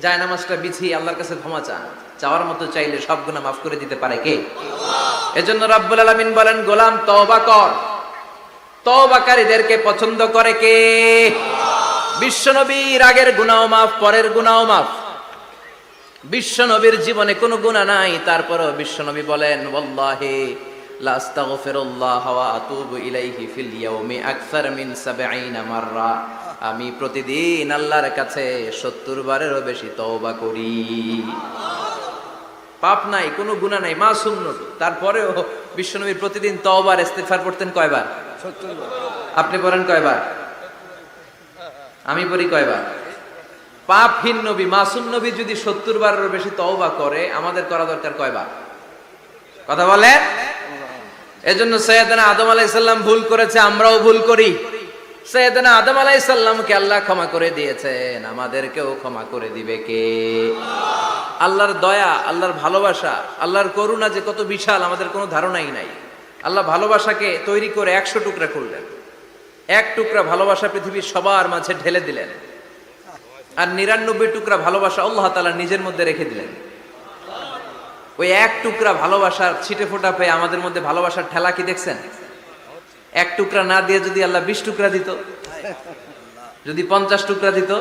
জায়নামাজটা বিছিয়ে আল্লাহর কাছে ক্ষমা চান, চাওয়ার মতো চাইলে সব গুনাহ মাফ করে দিতে পারে কে? আল্লাহ। এজন্য রাব্বুল আলামিন বলেন, গোলাম তওবা কর। তওবাকারীদেরকে পছন্দ করে কে? আল্লাহ। বিশ্বনবীর আগের গুনাহও মাফ, পরের গুনাহও মাফ। বিশ্বনবীর জীবনে কোনো গুনাহ নাই, তারপরেও বিশ্বনবী বলেন, ওয়াল্লাহি লা আস্তাগফিরুল্লাহ ওয়া আতুবু ইলাইহি ফিল ইয়াউমি আকসার মিন ৭০ মাররা। আমি প্রতিদিন আল্লাহর কাছে ৭০ বারেরও বেশি তওবা করি। পাপ নাই, কোনো গুনাহ নাই, মাসুম নবী, তারপরেও বিশ্বনবী প্রতিদিন তওবা আর ইস্তিগফার করতেন কয়বার? ৭০ বার। আপনি পড়েন কয়বার? আমি পড়ি কয়বার? পাপহীন নবী, মাসুম নবী যদি ৭০ বারেরও বেশি তওবা করে, আমাদের করা দরকার কয়বার? কথা বলেন। এজন্য সাইয়েদনা আদম আলাইহিস সালাম ভুল করেছে, আমরাও ভুল করি। সাইয়েদনা আদম আলাইহিস সালামকে আল্লাহ ক্ষমা করে দিয়েছেন, আমাদেরকেও ক্ষমা করে দিবে কে? আল্লাহ। আল্লাহর দয়া, আল্লাহর ভালোবাসা, আল্লাহর করুণা যে কত বিশাল আমাদের কোনো ধারণাই নাই। আল্লাহ ভালোবাসাকে তৈরি করে ১০০ টুকরা করলেন। এক টুকরা ভালোবাসা পৃথিবীর সবার মাঝে ঢেলে দিলেন, আর ৯৯ টুকরা ভালোবাসা আল্লাহ তাআলা নিজের মধ্যে রেখে দিলেন। ওই এক টুকরা ভালোবাসার ছিটে ফোটা পেয়ে আমাদের মধ্যে ভালোবাসার ঠেলা কি দেখছেন? এক টুকরা না দিয়ে যদি আল্লাহ ২০ টুকরা দিত, যদি ৫০ টুকরা দিত,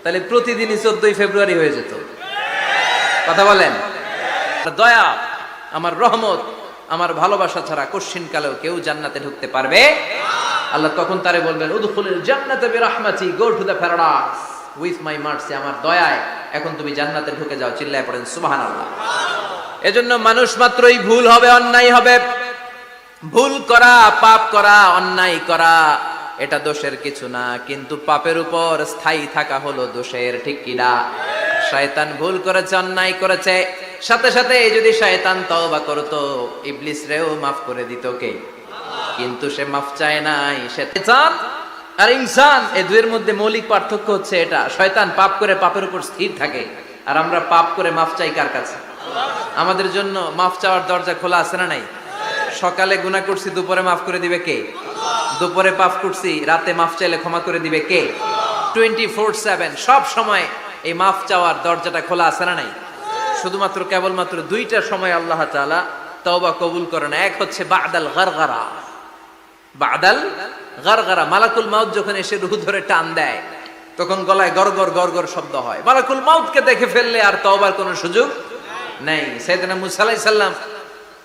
তাহলে প্রতিদিনই ১৪ই ফেব্রুয়ারি হয়ে যেত। কথা বলেন। দয়া, আমার রহমত, আমার ভালোবাসা ছাড়া কশিন কালেও কেউ জান্নাতে ঢুকতে পারবে আল্লাহ তখন তারে বলবেন, উদখুলুল জান্নাতা বিরাহমাতি, go to the paradise with my mercy, আমার দয়ায় এখন তুমি জান্নাতে ঢুকে যাও। চিল্লায় পড়েন সুবহানাল্লাহ। এজন্য মানুষ মাত্রই ভুল হবে, অন্যায় হবে। ভুল করা, পাপ করা, অন্যায় করা এটা দোষের কিছু না, কিন্তু পাপের উপর স্থায়ী থাকা হলো দোষের, ঠিক কিনা? শয়তান ভুল করেছে, অন্যায় করেছে, সাথে সাথে যদি শয়তান তওবা করতো, ইবলিস রেও মাফ করে দিত কে? কিন্তু সে মাফ চায় নাই। শয়তান আর ইনসান, এই দুইয়ের মধ্যে মৌলিক পার্থক্য হচ্ছে এটা, শয়তান পাপ করে পাপের উপর স্থির থাকে, আর আমরা পাপ করে মাফ চাই কার কাছে? আমাদের জন্য মাফ চাওয়ার দরজা খোলা আছে না নাই? সকালে গুনাহ করছি, দুপুরে মাফ করে দিবে কে? দুপুরে পাপ করছি, রাতে মাফ চাইলে ক্ষমা করে দিবে কে? 24/7 সব সময় এই মাফ চাওয়ার দরজাটা খোলা আছে না নাই? শুধুমাত্র কেবলমাত্র দুইটা সময় আল্লাহ তাআলা তওবা কবুল করে না। এক হচ্ছে বাদাল গারগারা। বাদাল গারগারা, মালাকুল মাউত যখন এসে রূহ ধরে টান দেয়, তখন গলায় গরগর গরগর শব্দ হয়। মালাকুল মাউতকে দেখে ফেললে আর তওবার কোনো সুযোগ নেই। সাইয়েদনা মুসা আলাইহিস সালাম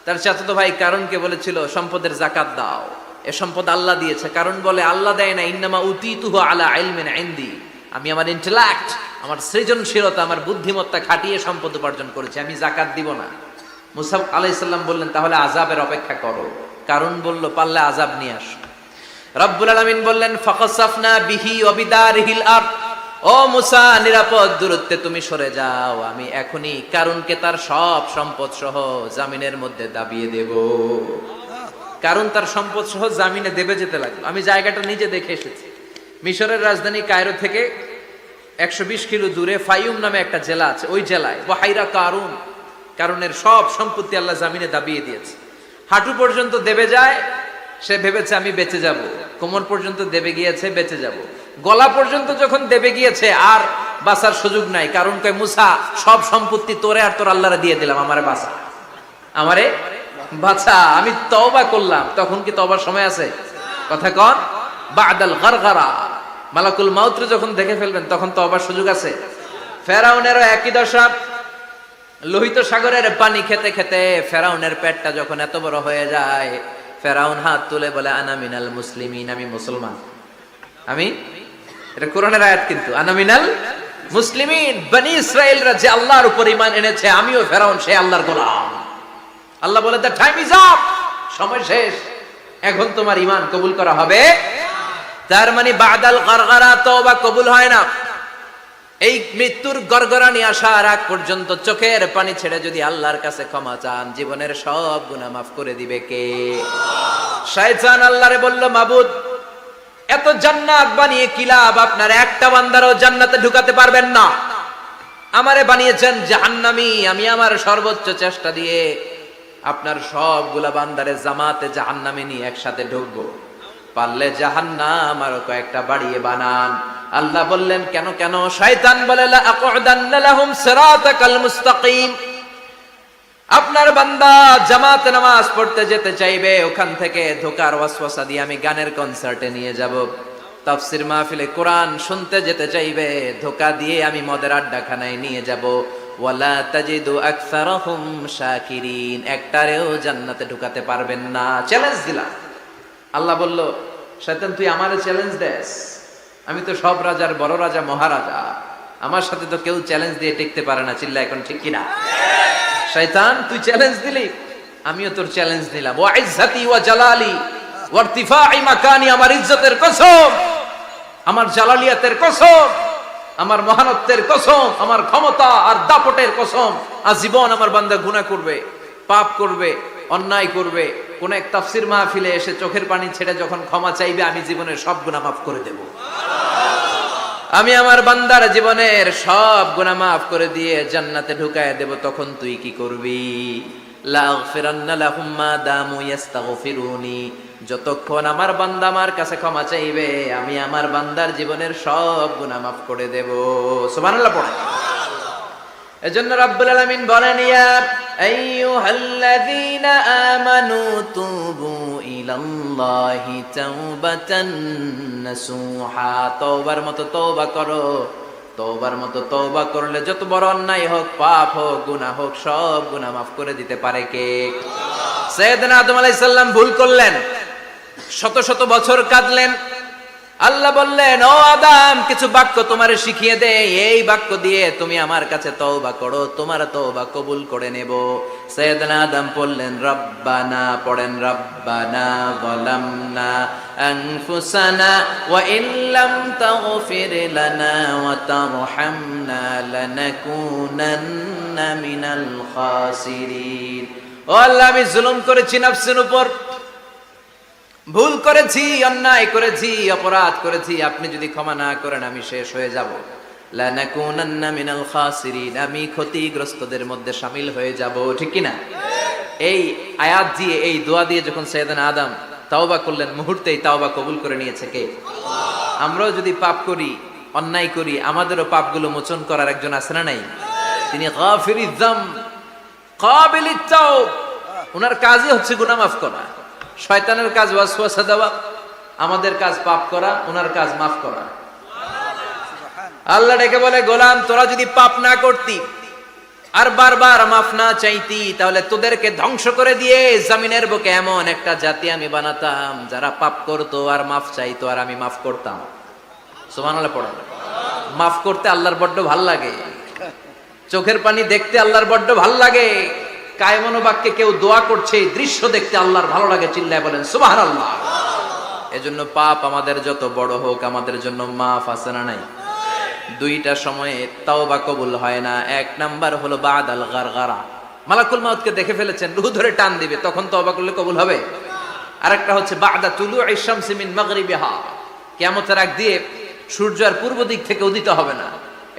তার চাচাতো ভাই কারণকে বলেছিল, সম্পদের যাকাত দাও, এ সম্পদ আল্লাহ দিয়েছে। কারণ বলে, আল্লাহ দেয় না, ইন্নামা উতীতুহু আলা ইলমিন ইনদি, আমি আমার ইন্টেলেক্ট, আমার সৃজনশীলতা, আমার বুদ্ধিমত্তা খাটিয়ে সম্পদ উপার্জন করেছি, আমি যাকাত দিব না। মুসা আলাইহিস সালাম বললেন, তাহলে আযাবের অপেক্ষা করো। কারণ বলল, পারলে আযাব নিয়ে আস। রব্বুল আলামিন বললেন, ফাকাসাফনা বিহি ওয়া বিদারিহিল আরদ, ও মুসা নিরাপদ দূরত্বে তুমি সরে যাও, আমি এখনই কারুনকে তার সব সম্পদ সহ জামিনের মধ্যে দাবিয়ে দেব। কারণ তার সম্পদ সহ জামিনে দেবে যেতে লাগলো। আমি জায়গাটা নিজে দেখে এসেছি। মিশরের রাজধানী কায়রো থেকে ১২০ কিলো দূরে ফাইউম নামে একটা জেলা আছে, ওই জেলায় বাহাইরা কারুন, কারণের সব সম্পত্তি আল্লাহ জামিনে দাবিয়ে দিয়েছে। হাঁটু পর্যন্ত দেবে যায়, সে ভেবেছে আমি বেঁচে যাব। কোমর পর্যন্ত দেবে গিয়েছে, বেঁচে যাব। গলা পর্যন্ত যখন দেবে গিয়েছে, আর বাঁচার সুযোগ নাই। কারণ কয়, মুসা সব সম্পত্তি তোরে আর তোর আল্লাহরে দিয়ে দিলাম, আমারে বাঁচা, আমারে বাঁচা, আমি তওবা করলাম। তখন কি তওবার সময় আছে? কথা কন। বাদাল গারগারা, মালাকুল মাউত যখন দেখে ফেলবেন, তখন তওবার সুযোগ আছে? ফেরাউনেরও একই দশা। লোহিত সাগরের পানি খেতে খেতে ফেরাউনের পেটটা যখন এত বড় হয়ে যায়, ফেরাউন হাত তুলে বলে, আনা মিনাল মুসলিমিন, আমি মুসলমান। আমি, এটা কোরআনের আয়াত কিন্তু, আনা মিনাল মুসলিমিন, বনি ইসরাইলরা যে আল্লাহর উপর ঈমান এনেছে, আমিও ফেরাউন সেই আল্লাহর গোলাম। আল্লাহ বলে, দ্য টাইম ইজ আপ, সময় শেষ, এখন তোমার ঈমান কবুল করা হবে। তার মানে বাদাল গারগারা, তওবা কবুল হয় না। এই মৃত্যুর গড়গড়ানি আসার আগ পর্যন্ত চোখের পানি ছেড়ে যদি আল্লাহর কাছে ক্ষমা চান, জীবনের সব গুনাহ মাফ করে দিবে কে? শয়তান আল্লাহরে বলল, মাবুদ, এত জান্নাত বানিয়ে কি লাভ? আপনার একটা বান্দারও জান্নাতে ঢুকাতে পারবেন না। আমারে বানিয়েছেন জাহান্নামী, আমি আমার সর্বোচ্চ চেষ্টা দিয়ে আপনার সবগুলা বান্দারে জামাতে জাহান্নামে নিয়ে একসাথে ঢুকবো। পারলে জাহান্নাম আরো কয়েকটা বাড়িয়ে বানান। আল্লাহ বললেন কেন কেন? শয়তান বলে লা আকুদান্না লাহুম সিরাতাকাল মুস্তাকিম। আপনার বান্দা জামাতে নামাজ পড়তে যেতে চাইবে, ওখান থেকে ধোকার ওয়াসওয়াসা দিয়ে আমি গানের কনসার্টে নিয়ে যাব। তাফসীর মাহফিলে কোরআন শুনতে যেতে চাইবে, ধোকা দিয়ে আমি মদের আড্ডাখানায় নিয়ে যাব। ওয়ালা তাজিদু আকসারাহুম শাকিরিন, একটারেও জান্নাতে ঢুকাতে পারবেন না। চ্যালেঞ্জ দিলাম। আল্লাহ বলল, শয়তান তুই আমারে চ্যালেঞ্জ দেস? আমি তো সব রাজার বড় রাজা, মহারাজা। আমার সাথে তো কেউ চ্যালেঞ্জ দিয়ে টিকতে পারে না। চিল্লা এখন ঠিক কিনা? শয়তান তুই চ্যালেঞ্জ দিলি, আমিও তোর চ্যালেঞ্জ দিলাম। ওয়া ইজ্জতি ওয়া জালালি ওয়া ইরতিফাই মাকানি, আমার ইজ্জতের কসম, আমার জালালিয়াতের কসম, আমার মহানত্বের কসম, আমার ক্ষমতা আর দাপটের কসম, আজীবন আমার বান্দা গুনাহ করবে, পাপ করবে, অন্যায় করবে, কোন এক তাফসীর মাহফিলে এসে চোখের পানি ছেড়ে যখন ক্ষমা চাইবে, আমি জীবনের সব গুনাহ মাফ করে দেব। আমি আমার বান্দার জীবনের সব গুনাহ মাফ করে দিয়ে জান্নাতে ঢুকায় দেব। তখন তুই কি করবি? লা আগফিরান্না লাহুম মা দামু ইস্তাগফিরুনি, যতক্ষণ আমার বান্দা আমার কাছে ক্ষমা চাইবে, আমি আমার বান্দার জীবনের সব গুনাহ মাফ করে দেব। সুবহানাল্লাহ পড়ে। এজন্য রাব্বুল আলামিন বলেন, ইয়া আইয়ুহাল্লাযীনা আমানু তুবু ইলাল্লাহি তাওবাতান নাসুহা, তওবার মতো তওবা করো। তওবার মতো তওবা করলে যত বড় অন্যায় হোক, পাপ হোক, গুনাহ হোক, সব গুনাহ মাফ করে দিতে পারে কে? সাইয়েদনা আদম আলাইহিস সালাম ভুল করলেন, শত শত বছর কাঁদলেন। আল্লাহ বললেন, ও আদম, কিছু বাক্য তোমারে শিখিয়ে দে, এই বাক্য দিয়ে তুমি আমার কাছে তওবা করো, তোমার তওবা কবুল করে নেব। সাইয়েদনা আদম বললেন, রব্বানা, পড়েন, রব্বানা যালামনা আনফুসানা ওয়া ইল্লাম তাগফির লানা ওয়া তারহামনা লানাকুনান্না মিনাল খাসিরিন। ও আল্লাহ, আমি জুলুম করেছি নফসের উপর, ভুল করেছি, অন্যায় করেছি, অপরাধ করেছি। আপনি যদি ক্ষমা না করেন আমি শেষ হয়ে যাব। লানাকুনান্না মিনাল খাসিরিন, আমি ক্ষতিগ্রস্তদের মধ্যে শামিল হয়ে যাব। ঠিক কি না? এই আয়াত দিয়ে, এই দোয়া দিয়ে যখন সাইয়েদনা আদম তাওবা করলেন, মুহূর্তেই তাওবা কবুল করে নিয়েছে কে? আমরাও যদি পাপ করি, অন্যায় করি, আমাদেরও পাপগুলো মোচন করার একজন আছে না নাই? তিনি গাফিরিয যাম কাবিলিত তাওব। ওনার কাজই হচ্ছে গুনাহ মাফ করা। শয়তানের কাজ ওয়াসওয়াসা দেওয়া, আমাদের কাজ পাপ করা, ওনার কাজ মাফ করা। আল্লাহ ডেকে বলে, গোলাম, তোরা যদি পাপ না করতি আর বারবার মাফ না চাইতি, তাহলে তোদেরকে ধ্বংস করে দিয়ে জমিনের বুকে এমন একটা জাতি আমি বানাতাম যারা পাপ করতো আর মাফ চাইতো, আর আমি মাফ করতাম। সুবহানাল্লাহ পড়ো। মাফ করতে আল্লাহর বড্ড ভাল লাগে, চোখের পানি দেখতে আল্লাহর বড্ড ভাল লাগে। কায়মনোবাক্যে কেউ দোয়া করছে, এই দৃশ্য দেখতে আল্লাহর ভালো লাগে। চিল্লায় বলেন সুবহানাল্লাহ। এজন্য পাপ আমাদের যত বড় হোক, আমাদের জন্য মাফ আছে না নাই? দুইটা সময়ে তাওবা কবুল হয় না। এক নাম্বার হলো বাদাল গারগারা, মালাকুল মাউতকে দেখে ফেলেছেন, রূহ ধরে টান দিবে, তখন তাওবা করলে কবুল হবে। আরেকটা হচ্ছে বাদা তুলুই শামসি মিন মাগরিবিহা, কিয়ামতের আগ দিয়ে সূর্য আর পূর্ব দিক থেকে উদিত হবে না,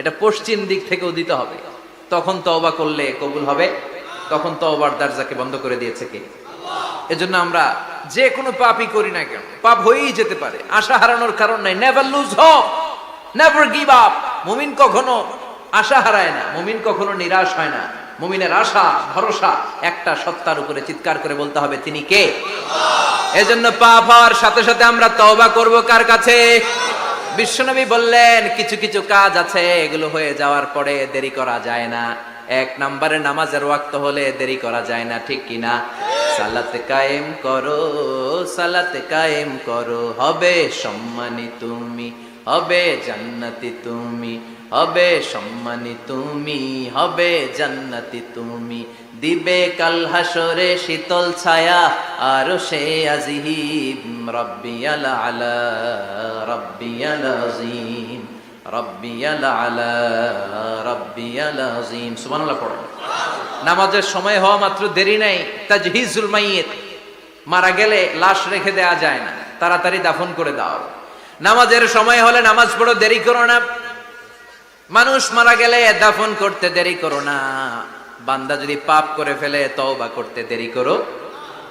এটা পশ্চিম দিক থেকে উদিত হবে, তখন তাওবা করলে কবুল হবে। তখন তওবার দরজাকে বন্ধ করে দিয়েছে কে? এজন্য আমরা যে কোনো পাপই করি না কেন, পাপ হয়েই যেতে পারে, আশা হারানোর কারণ নাই। Never lose hope, never give up. মুমিন কখনো আশা হারায় না, মুমিন কখনো নিরাশ হয় না। মুমিনের আশা ভরসা একটা সত্তার উপরে। চিৎকার করে বলতে হবে, তিনি কে? এজন্য পাপ হওয়ার সাথে সাথে আমরা তওবা করব কার কাছে? বিশ্বনবী বললেন, কিছু কিছু কাজ আছে, এগুলো হয়ে যাওয়ার পরে দেরি করা যায় না। এক নম্বরে নামাজের ওয়াক্ত হলে দেরি করা যায় না। ঠিক কিনা? সালাত কায়েম করো, সালাত কায়েম করো, হবে সম্মানী তুমি, হবে জান্নাতি তুমি, হবে সম্মানী তুমি, হবে জান্নাতি তুমি। দিবে কাল হাসরে শীতল ছায়া আরশে আজিম, রব্বিয়াল আলা, রব্বিয়াল আযীম, রব্বিয়াল আলা, রব্বিয়াল আযীম। সুবহানাল্লাহ পড়ো। নামাজের সময় হওয়া মাত্র দেরি নাই। তাজহিজুল মাইয়িত, মারা গেলে লাশ রেখে দেয়া যায় না, তাড়াতাড়ি দাফন করে দাও। নামাজের সময় হলে নামাজ পড়ো, দেরি করো না। মানুষ মারা গেলে দাফন করতে দেরি করো না। বান্দা যদি পাপ করে ফেলে তওবা করতে দেরি করো।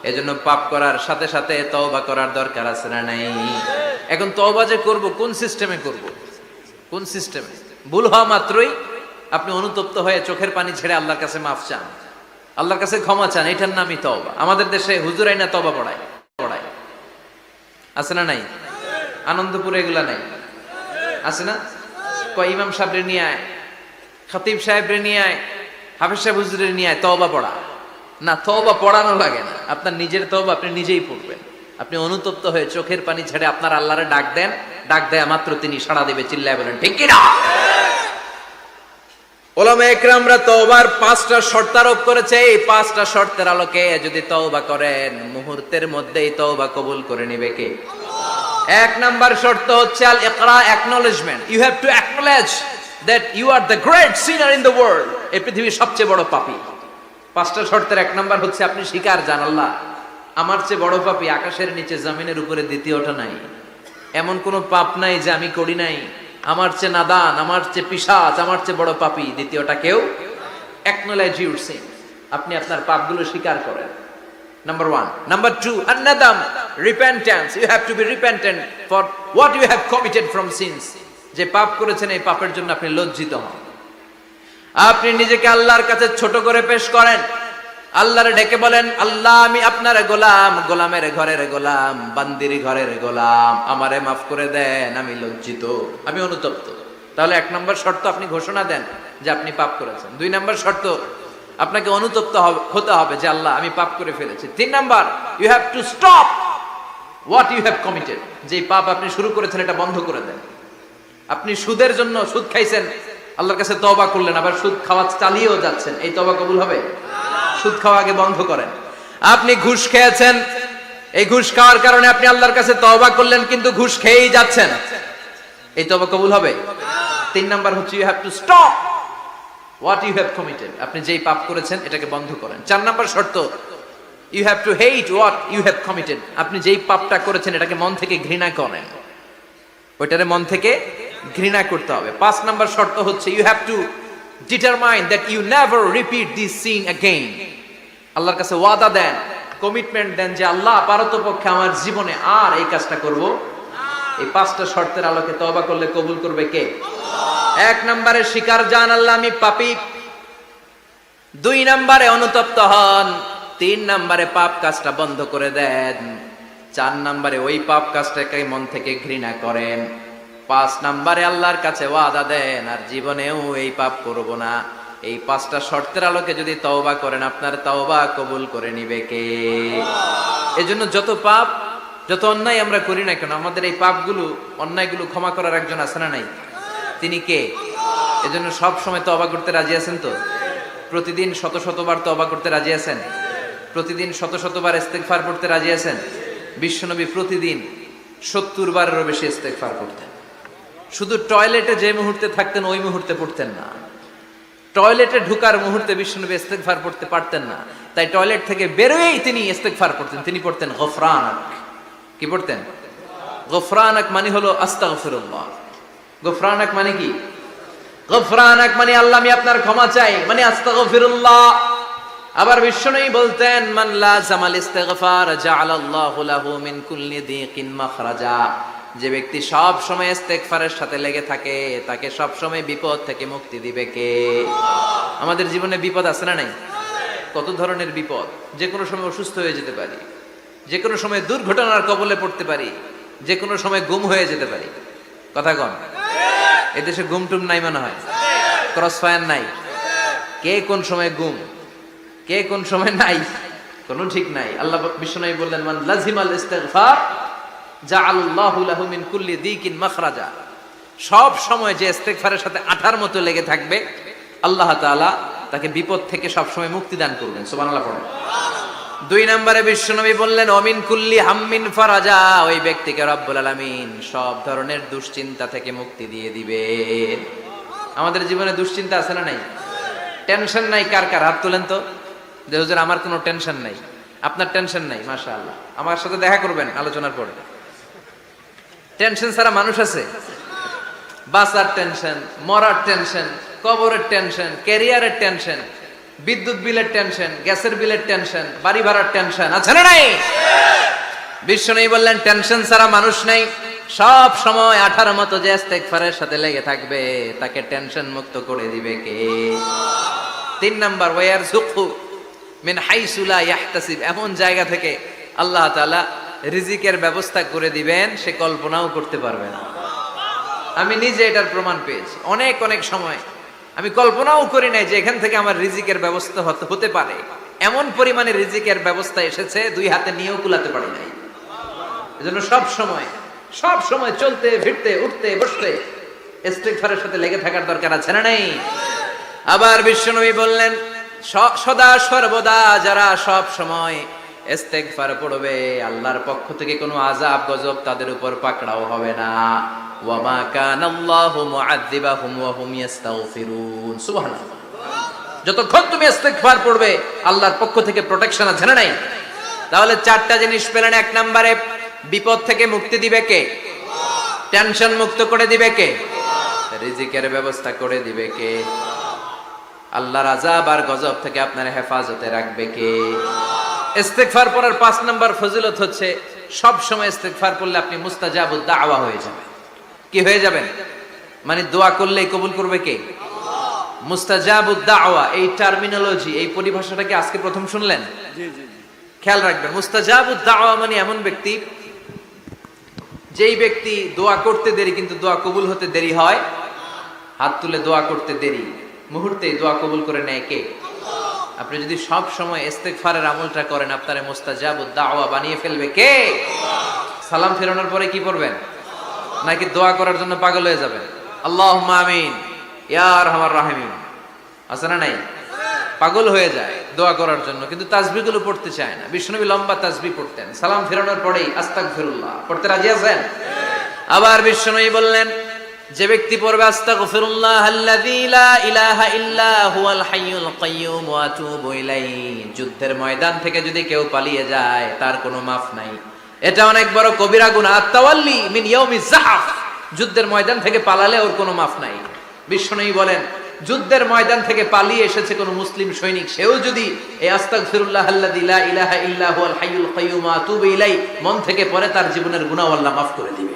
এজন্য পাপ করার সাথে সাথে তওবা করার দরকার আছে না নাই? এখন তওবা যে করব কোন সিস্টেমে করব? কোন সিস্টেমে? ভুল হওয়া মাত্রই আপনি অনুতপ্ত হয়ে চোখের পানি ছেড়ে আল্লাহর কাছে মাফ চান, আল্লাহর কাছে ক্ষমা চান, এটার নামই তওবা। আমাদের দেশে হুজুরাই না তওবা পড়ায়, আছে না নাই? আনন্দপুরে এগুলা নাই, আছে না? কয় ইমাম সাহেবরে নিয়ে আয়, খতিব সাহেবরে নিয়ে আয়, হাফেজ সাহেব হুজুরে নিয়ে আয়, তওবা পড়া। না, তওবা পড়ানো লাগে না, আপনার নিজের তওবা আপনি নিজেই পড়বেন। আপনি অনুতপ্ত হয়ে চোখের পানি ছেড়ে আপনার আল্লাহরে ডাক দেন, ডাক দেয়া মাত্র তিনি সাড়া দেবে। চিল্লায় বলেন ঠিক কি না? ওলামা একরামরা তওবার 5টা শর্ত আরোপ করেছে। এই 5টা শর্তের আলোকে যদি তওবা করেন, মুহূর্তের মধ্যেই তওবা কবুল করে নেবে কে? এক নাম্বার শর্ত হচ্ছে আল ইকরা, acknowledgement. You have to acknowledge that you are the great sinner in the world. এই পৃথিবীর সবচেয়ে বড় পাপী। 5টা শর্তের এক নাম্বার হচ্ছে আপনি স্বীকার জান, আল্লাহ আমার চেয়ে বড় পাপী আকাশের নিচে জমিনের উপরে দ্বিতীয়টা নাই। এমন কোনো পাপ নাই যে আমি করি নাই। আমার চেয়ে নাদান, আমার চেয়ে পিশাচ, আমার চেয়ে বড় পাপী দ্বিতীয়টা কেউ। অ্যাকনলেজ ইউর সিন, আপনি আপনার পাপগুলো স্বীকার করেন। Number 1. Number 2, an-nadam, repentance. You have to be repentant for what you have committed from sins. যে পাপ করেছেন এই পাপের জন্য আপনি লজ্জিত হন। আপনি নিজেকে আল্লাহর কাছে ছোট করে পেশ করেন, আল্লাহরে ডেকে বলেন, আল্লাহ আমি আপনার গোলাম, গোলামের ঘরের গোলাম, বান্দির ঘরের গোলাম, আমারে মাফ করে দেন, আমি লজ্জিত, আমি অনুতপ্ত। তাহলে 1 নম্বর শর্ত আপনি ঘোষণা দেন যে আপনি পাপ করেছেন। 2 নম্বর শর্ত আপনাকে অনুতপ্ত হতে হবে যে আল্লাহ আমি পাপ করে ফেলেছি। 3 number, you have to stop what you have committed. যে পাপ আপনি শুরু করেছেন এটা বন্ধ করে দেন। আপনি সুদের জন্য সুদ খাইছেন, আল্লাহর কাছে তওবা করলেন, আবার সুদ খাওয়া চালিয়েও যাচ্ছেন, এই তওবা কবুল হবে? সুদ খাওয়া আগে বন্ধ করেন। আপনি ঘুষ খেয়েছেন, এই ঘুষ খাওয়ার কারণে আপনি আল্লাহর কাছে তওবা করলেন কিন্তু ঘুষ খেয়েই যাচ্ছেন, এই তওবা কবুল হবে? 3 নাম্বার হচ্ছে you have to stop what you have committed, আপনি যেই পাপ করেছেন এটাকে বন্ধ করেন। 4 নাম্বার শর্ত, you have to hate what you have committed, আপনি যেই পাপটা করেছেন এটাকে মন থেকে ঘৃণা করেন, ওইটারে মন থেকে ঘৃণা করতে হবে। 5 নাম্বার শর্ত হচ্ছে you have to determine that you never repeat this sin again, আল্লাহর কাছে ওয়াদা দেন, কমিটমেন্ট দেন যে আল্লাহ পারতপক্ষে আমার জীবনে আর এই কাজটা করব না। এই 5টা শর্তের আলোকে তওবা করলে কবুল করবে কে? 1 নম্বরে স্বীকার জান আল্লাহ আমি পাপী, 2 নম্বরে অনুতপ্ত হন, 3 নম্বরে পাপ কাজটা বন্ধ করে দেন, 4 নম্বরে ওই পাপ কাজটাকে মন থেকে ঘৃণা করেন, 5 নম্বরে আল্লাহর কাছে ওয়াদা দেন আর জীবনেও এই পাপ করব না। এই 5টা শর্তের আলোকে যদি তওবা করেন আপনার তওবা কবুল করে নিবে কে? এজন্য যত পাপ যত অন্যায় আমরা করি না কেন, আমাদের এই পাপগুলো অন্যায়গুলো ক্ষমা করার একজন আছে না নাই? তিনি কে? এজন্য সব সময় তওবা করতে রাজি আছেন তো? প্রতিদিন শত শতবার তওবা করতে রাজি আছেন? প্রতিদিন শত শতবার ইস্তেগফার পড়তে রাজি আছেন? বিশ্বনবী প্রতিদিন 70 বারেরও বেশি ইস্তেগফার করতেন। শুধু টয়লেটে যে মুহূর্তে থাকতেন ওই মুহূর্তে পড়তেন না, টয়লেটে ঢুকার মুহূর্তে বিশ্বনবী ইস্তেগফার পড়তে পারতেন না, তাই টয়লেট থেকে বেরোয়েই তিনি ইস্তেগফার পড়তেন। তিনি পড়তেন গফরানাক। কি পড়তেন? গফরানাক মানে হলো আস্তাগফিরুল্লাহ। গফরানাক মানে কি? গফরানাক মানে আল্লাহ আমি আপনার ক্ষমা চাই, মানে আস্তাগফিরুল্লাহ। আবার বিশ্বনবী বলতেন মান লাযামাল ইস্তিগফার জাআলাল্লাহু লাহু মিন কুল্লি দিকিন মাখরাজা, যে ব্যক্তি সব সময় ইস্তেগফারের সাথে লেগে থাকে তাকে সব সময় বিপদ থেকে মুক্তি দিবে কে? আমাদের জীবনে বিপদ আছে না নাই? কত ধরনের বিপদ, যে কোনো সময় অসুস্থ হয়ে যেতে পারি, যে কোনো সময় দুর্ঘটনার কবলে পড়তে পারি, যে কোনো সময় গুম হয়ে যেতে পারি। কথা কন, এদেশে গুম টুম নাই মনে হয়, ক্রস ফায়ার নাই, কে কোন সময় গুম, কে কোন সময় নাই, কোনো ঠিক নাই। আল্লাহ বিশ্বনবী বললেন মান লাজিমাল ইস্তিগফার জাআলাল্লাহু লাহু মিন কুল্লি দিকিন মাখরাজা, সব সময় যে ইস্তিগফারের সাথে আঠার মতো লেগে থাকবে আল্লাহ তাআলা তাকে বিপদ থেকে সব সময় মুক্তি দান করবেন। সুবহানাল্লাহ পড়েন। 2 নম্বরে বিশ্বনবী বললেন অমিন কুল্লি হাম্মিন ফারাজা, ওই ব্যক্তিকে রব্বুল আলামিন সব ধরনের দুশ্চিন্তা থেকে মুক্তি দিয়ে দিবেন। আমাদের জীবনে দুশ্চিন্তা আছে না নাই? টেনশন নাই কার কার? হাত তোলেন তো, যে হুজুর আমার কোনো টেনশন নাই। আপনার টেনশন নাই, মাশাআল্লাহ। আমার সাথে দেখা করবেন আলোচনার পরে। টেনশন ছাড়া মানুষ আছে? বাঁচার টেনশন, মরার টেনশন, কবরের টেনশন, ক্যারিয়ারের টেনশন, বিদ্যুৎ বিলের টেনশন, গ্যাসের বিলের টেনশন, বাড়ি ভাড়ার টেনশন, আছে না নাই? বিশ্বনবী বললেন টেনশন ছাড়া মানুষ নেই। সব সময় 18 মতো যে ইস্তেগফারের সাথে লেগে থাকবে তাকে টেনশন মুক্ত করে দিবে কে? 3 নাম্বার, ওয়ারযুকহু মিন হাইসু লা ইয়াহতাসিব, এমন জায়গা থেকে আল্লাহ তাআলা রিজিকের ব্যবস্থা করে দিবেন সে কল্পনাও করতে পারবে না। আমি নিজে এটার প্রমাণ পেয়েছি। অনেক অনেক সময় আমি কল্পনাও করি নাই যে এখান থেকে আমার রিজিকের ব্যবস্থা হতে পারে। এমন পরিমাণে রিজিকের ব্যবস্থা এসেছে, 2 হাতে নিয়েও কুলাতে পারি নাই। এজন্য সব সময় চলতে ফিরতে উঠতে বসতে ইস্তিগফারের সাথে লেগে থাকার দরকার আছে না নাই? আবার বিশ্বনবী বললেন সদা সর্বদা যারা সব সময় ইস্তিগফার পড়বে আল্লাহর পক্ষ থেকে কোনো আযাব গজব তাদের উপর পাকড়াও হবে না। ওয়া মা কানাল্লাহু মুআযযিবাহুম ওয়া হুম ইস্তাগফিরুন। সুবহানাল্লাহ। যতক্ষণ তুমি ইস্তিগফার পড়বে আল্লাহর পক্ষ থেকে প্রোটেকশন আছে না নাই? তাহলে 4টা জিনিস পেলেন। 1 নম্বরে বিপদ থেকে মুক্তি দিবে কে? টেনশন মুক্ত করে দিবে কে? রিজিকের ব্যবস্থা করে দিবে কে? আল্লাহর আযাব আর গজব থেকে আপনার হেফাজতে রাখবে কে? ইস্তিগফার পড়ার 5 নাম্বার ফজিলত হচ্ছে সব সময় ইস্তিগফার পড়লে আপনি মুস্তাজাবুদ দাওয়া হয়ে যাবেন। কি হয়ে যাবেন? মানে দোয়া করলেই কবুল করবে কে? মুস্তাজাবুদ দাওয়া, এই টার্মিনোলজি, এই পরিভাষাটা কি আজকে প্রথম শুনলেন? জি জি, খেয়াল রাখবেন। মুস্তাজাবুদ দাওয়া মানে এমন ব্যক্তি, যেই ব্যক্তি দোয়া করতে দেরি কিন্তু দোয়া কবুল হতে দেরি হয়। হাত তুলে দোয়া করতে দেরি, মুহূর্তেই দোয়া কবুল করে নেয় কে? আপনি যদি সব সময় ইস্তিগফারের আমলটা করেন আপনারে মুস্তাজাবুদ দাওয়া বানিয়ে ফেলবে কে? সালাম ফেরানোর পরে কি পড়বেন? নাকি দোয়া করার জন্য পাগল হয়ে যাবেন? আল্লাহুম্মা আমিন ইয়া আরহামার রাহিমিন, আছে না নাই? পাগল হয়ে যায় দোয়া করার জন্য, কিন্তু তাসবিহগুলো পড়তে চায় না। বিশ্বনবী লম্বা তাসবিহ পড়তেন, সালাম ফেরানোর পরেই আস্তাগফিরুল্লাহ পড়তে রাজি আছেন? আবার বিশ্বনবী বললেন যে ব্যক্তি পড়বে আস্তাগফিরুল্লাহ আল্লাযী লা ইলাহা ইল্লা হুয়াল হাইয়ুল কাইয়্যুম ওয়া আতুবু ইলাইহি, যুদ্ধের ময়দান থেকে যদি কেউ পালিয়ে যায় তার কোনো মাফ নাই। এটা অনেক বড় কবিরা গুনাহ। আত-তাওয়াল্লি মিন ইয়াউমিজ যাহফ, যুদ্ধের ময়দান থেকে পালালে ওর কোনো মাফ নাই। বিশ্বনবী বলেন যুদ্ধের ময়দান থেকে পালিয়ে এসেছে কোন মুসলিম সৈনিক, সেও যদি এই আস্তাগফিরুল্লাহ আল্লাযী লা ইলাহা ইল্লা হুয়াল হাইয়ুল কাইয়্যুম ওয়া আতুবু ইলাইহি মন থেকে পড়ে তার জীবনের গুনাহ আল্লাহ মাফ করে দিবে।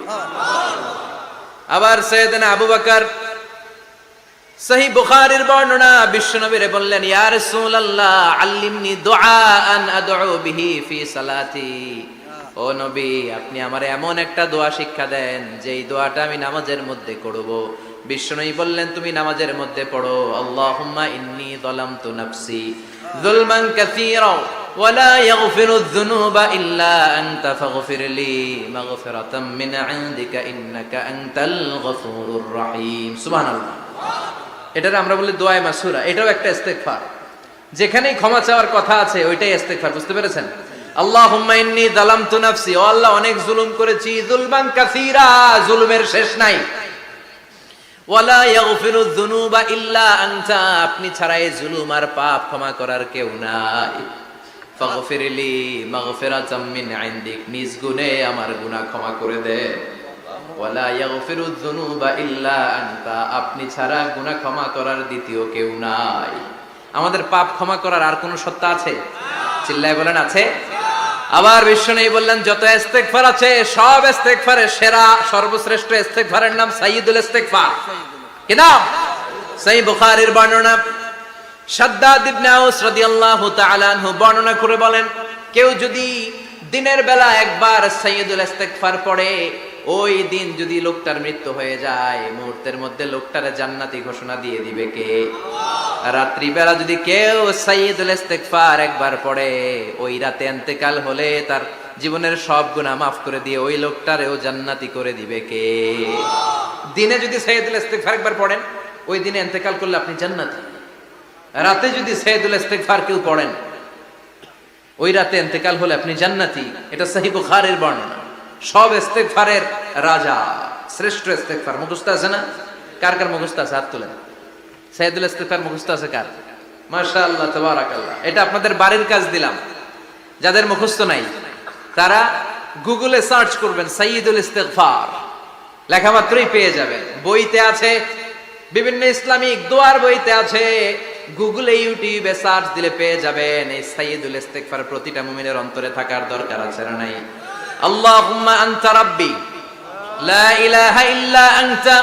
আবার সাইয়েদনা আবু বকর সহিহ বুখারীর বর্ণনা, বিশ্বনবীরে বললেন ইয়া রাসূলুল্লাহ আল্লিমনি দুআআন আদউ বিহি ফি সালাতি, ও নবী আপনি আমারে এমন একটা দোয়া শিক্ষা দেন যেই দোয়াটা আমি নামাজের মধ্যে করব। বিশ্বনবী বললেন তুমি নামাজের মধ্যে পড়ো আল্লাহুম্মা ইন্নী যালামতু নাফসি যুলমান কাসীরা ওয়া লা ইয়াগফিরুয যুনুবা ইল্লা আনতা ফাগফিরলি মাগফিরাতাম মিন ইনদিকা ইন্নাকা আনতাল গফুরুর রহিম। সুবহানাল্লাহ। এটারে আমরা বলি দোয়ায়ে মাসুরা, এটাও একটা ইস্তিগফার। যেখানেই ক্ষমা চাওয়ার কথা আছে ওইটাই ইস্তিগফার। বুঝতে পেরেছেন? আল্লাহুম্মা ইন্নী যালামতু নাফসি, ও আল্লাহ অনেক জুলুম করেছি, যুলমান কাসীরা, জুলুমের শেষ নাই। ওয়ালা ইয়াগফিরুয যুনুবা ইল্লা আনতা, আপনি ছাড়া এই জুলুম আর পাপ ক্ষমা করার কেউ নাই। ফাগফিরলি মাগফিরাতাম মিন ইনদিক, নিজ গুণে আমার গুনাহ ক্ষমা করে দে। ওয়ালা ইয়াগফিরুয যুনুবা ইল্লা আনতা, আপনি ছাড়া গুনাহ ক্ষমা করার দ্বিতীয় কেউ নাই। আমাদের পাপ ক্ষমা করার আর কোন সত্তা আছে? চিল্লায় বলেন আছে? আবার বিশ্বনবী বললেন যত ইস্তিগফার আছে সব ইস্তিগফারের সেরা সর্বশ্রেষ্ঠ ইস্তিগফারের নাম সাইয়্যিদুল ইস্তিগফার। কি নাম? সহিহ বুখারীর বর্ণনা, শাদ্দাদ ইবনে আউস রাদিয়াল্লাহু তাআলা আনহু বর্ণনা করে বলেন কেউ যদি দিনের বেলা একবার সাইয়্যিদুল ইস্তিগফার পড়ে, ওই দিন যদি লোকটার মৃত্যু হয়ে যায় মুহূর্তের মধ্যে লোকটার জান্নাতি ঘোষণা দিয়ে দিবে কে? রাত্রি বেলা যদি কেউ সাইয়্যিদুল ইস্তিগফার একবার পড়ে, ওই রাতে ইন্তেকাল হলে তার জীবনের সব গুনাহ মাফ করে দিয়ে ওই লোকটারেও জান্নাতি করে দিবে কে? দিনে যদি সাইয়্যিদুল ইস্তিগফার একবার পড়েন, ওই দিনে ইন্তেকাল করলে আপনি জান্নাতি। রাতে যদি সাইয়্যিদুল ইস্তিগফার কেউ পড়েন, ওই রাতে ইন্তেকাল হলে আপনি জান্নাতি। এটা সহিহ বুখারীর বর্ণনা। সব ইস্তিগফারের রাজা, শ্রেষ্ঠ ইস্তিগফার। মুখস্থ আছে না? কার কার মুখস্থ আছে? হাত তুলেন। সাইয়্যিদুল ইস্তিগফার মুখস্থ আছে কার? মাশাআল্লাহ তাবারাকাল্লাহ। এটা আপনাদের বাড়ির কাজ দিলাম। যাদের মুখস্থ নাই তারা গুগলে সার্চ করবেন সাইয়্যিদুল ইস্তিগফার, লেখা মাত্রই পেয়ে যাবেন। বইতে আছে, বিভিন্ন ইসলামিক দোয়ার বইতে আছে, গুগলে ইউটিউবে সার্চ দিলে পেয়ে যাবেন। এই সাইয়্যিদুল ইস্তিগফার প্রতিটা মুমিনের অন্তরে থাকার দরকার আছে না নাই? আল্লাহুম্মা আনতা রাব্বি লা ইলাহা ইল্লা আনতা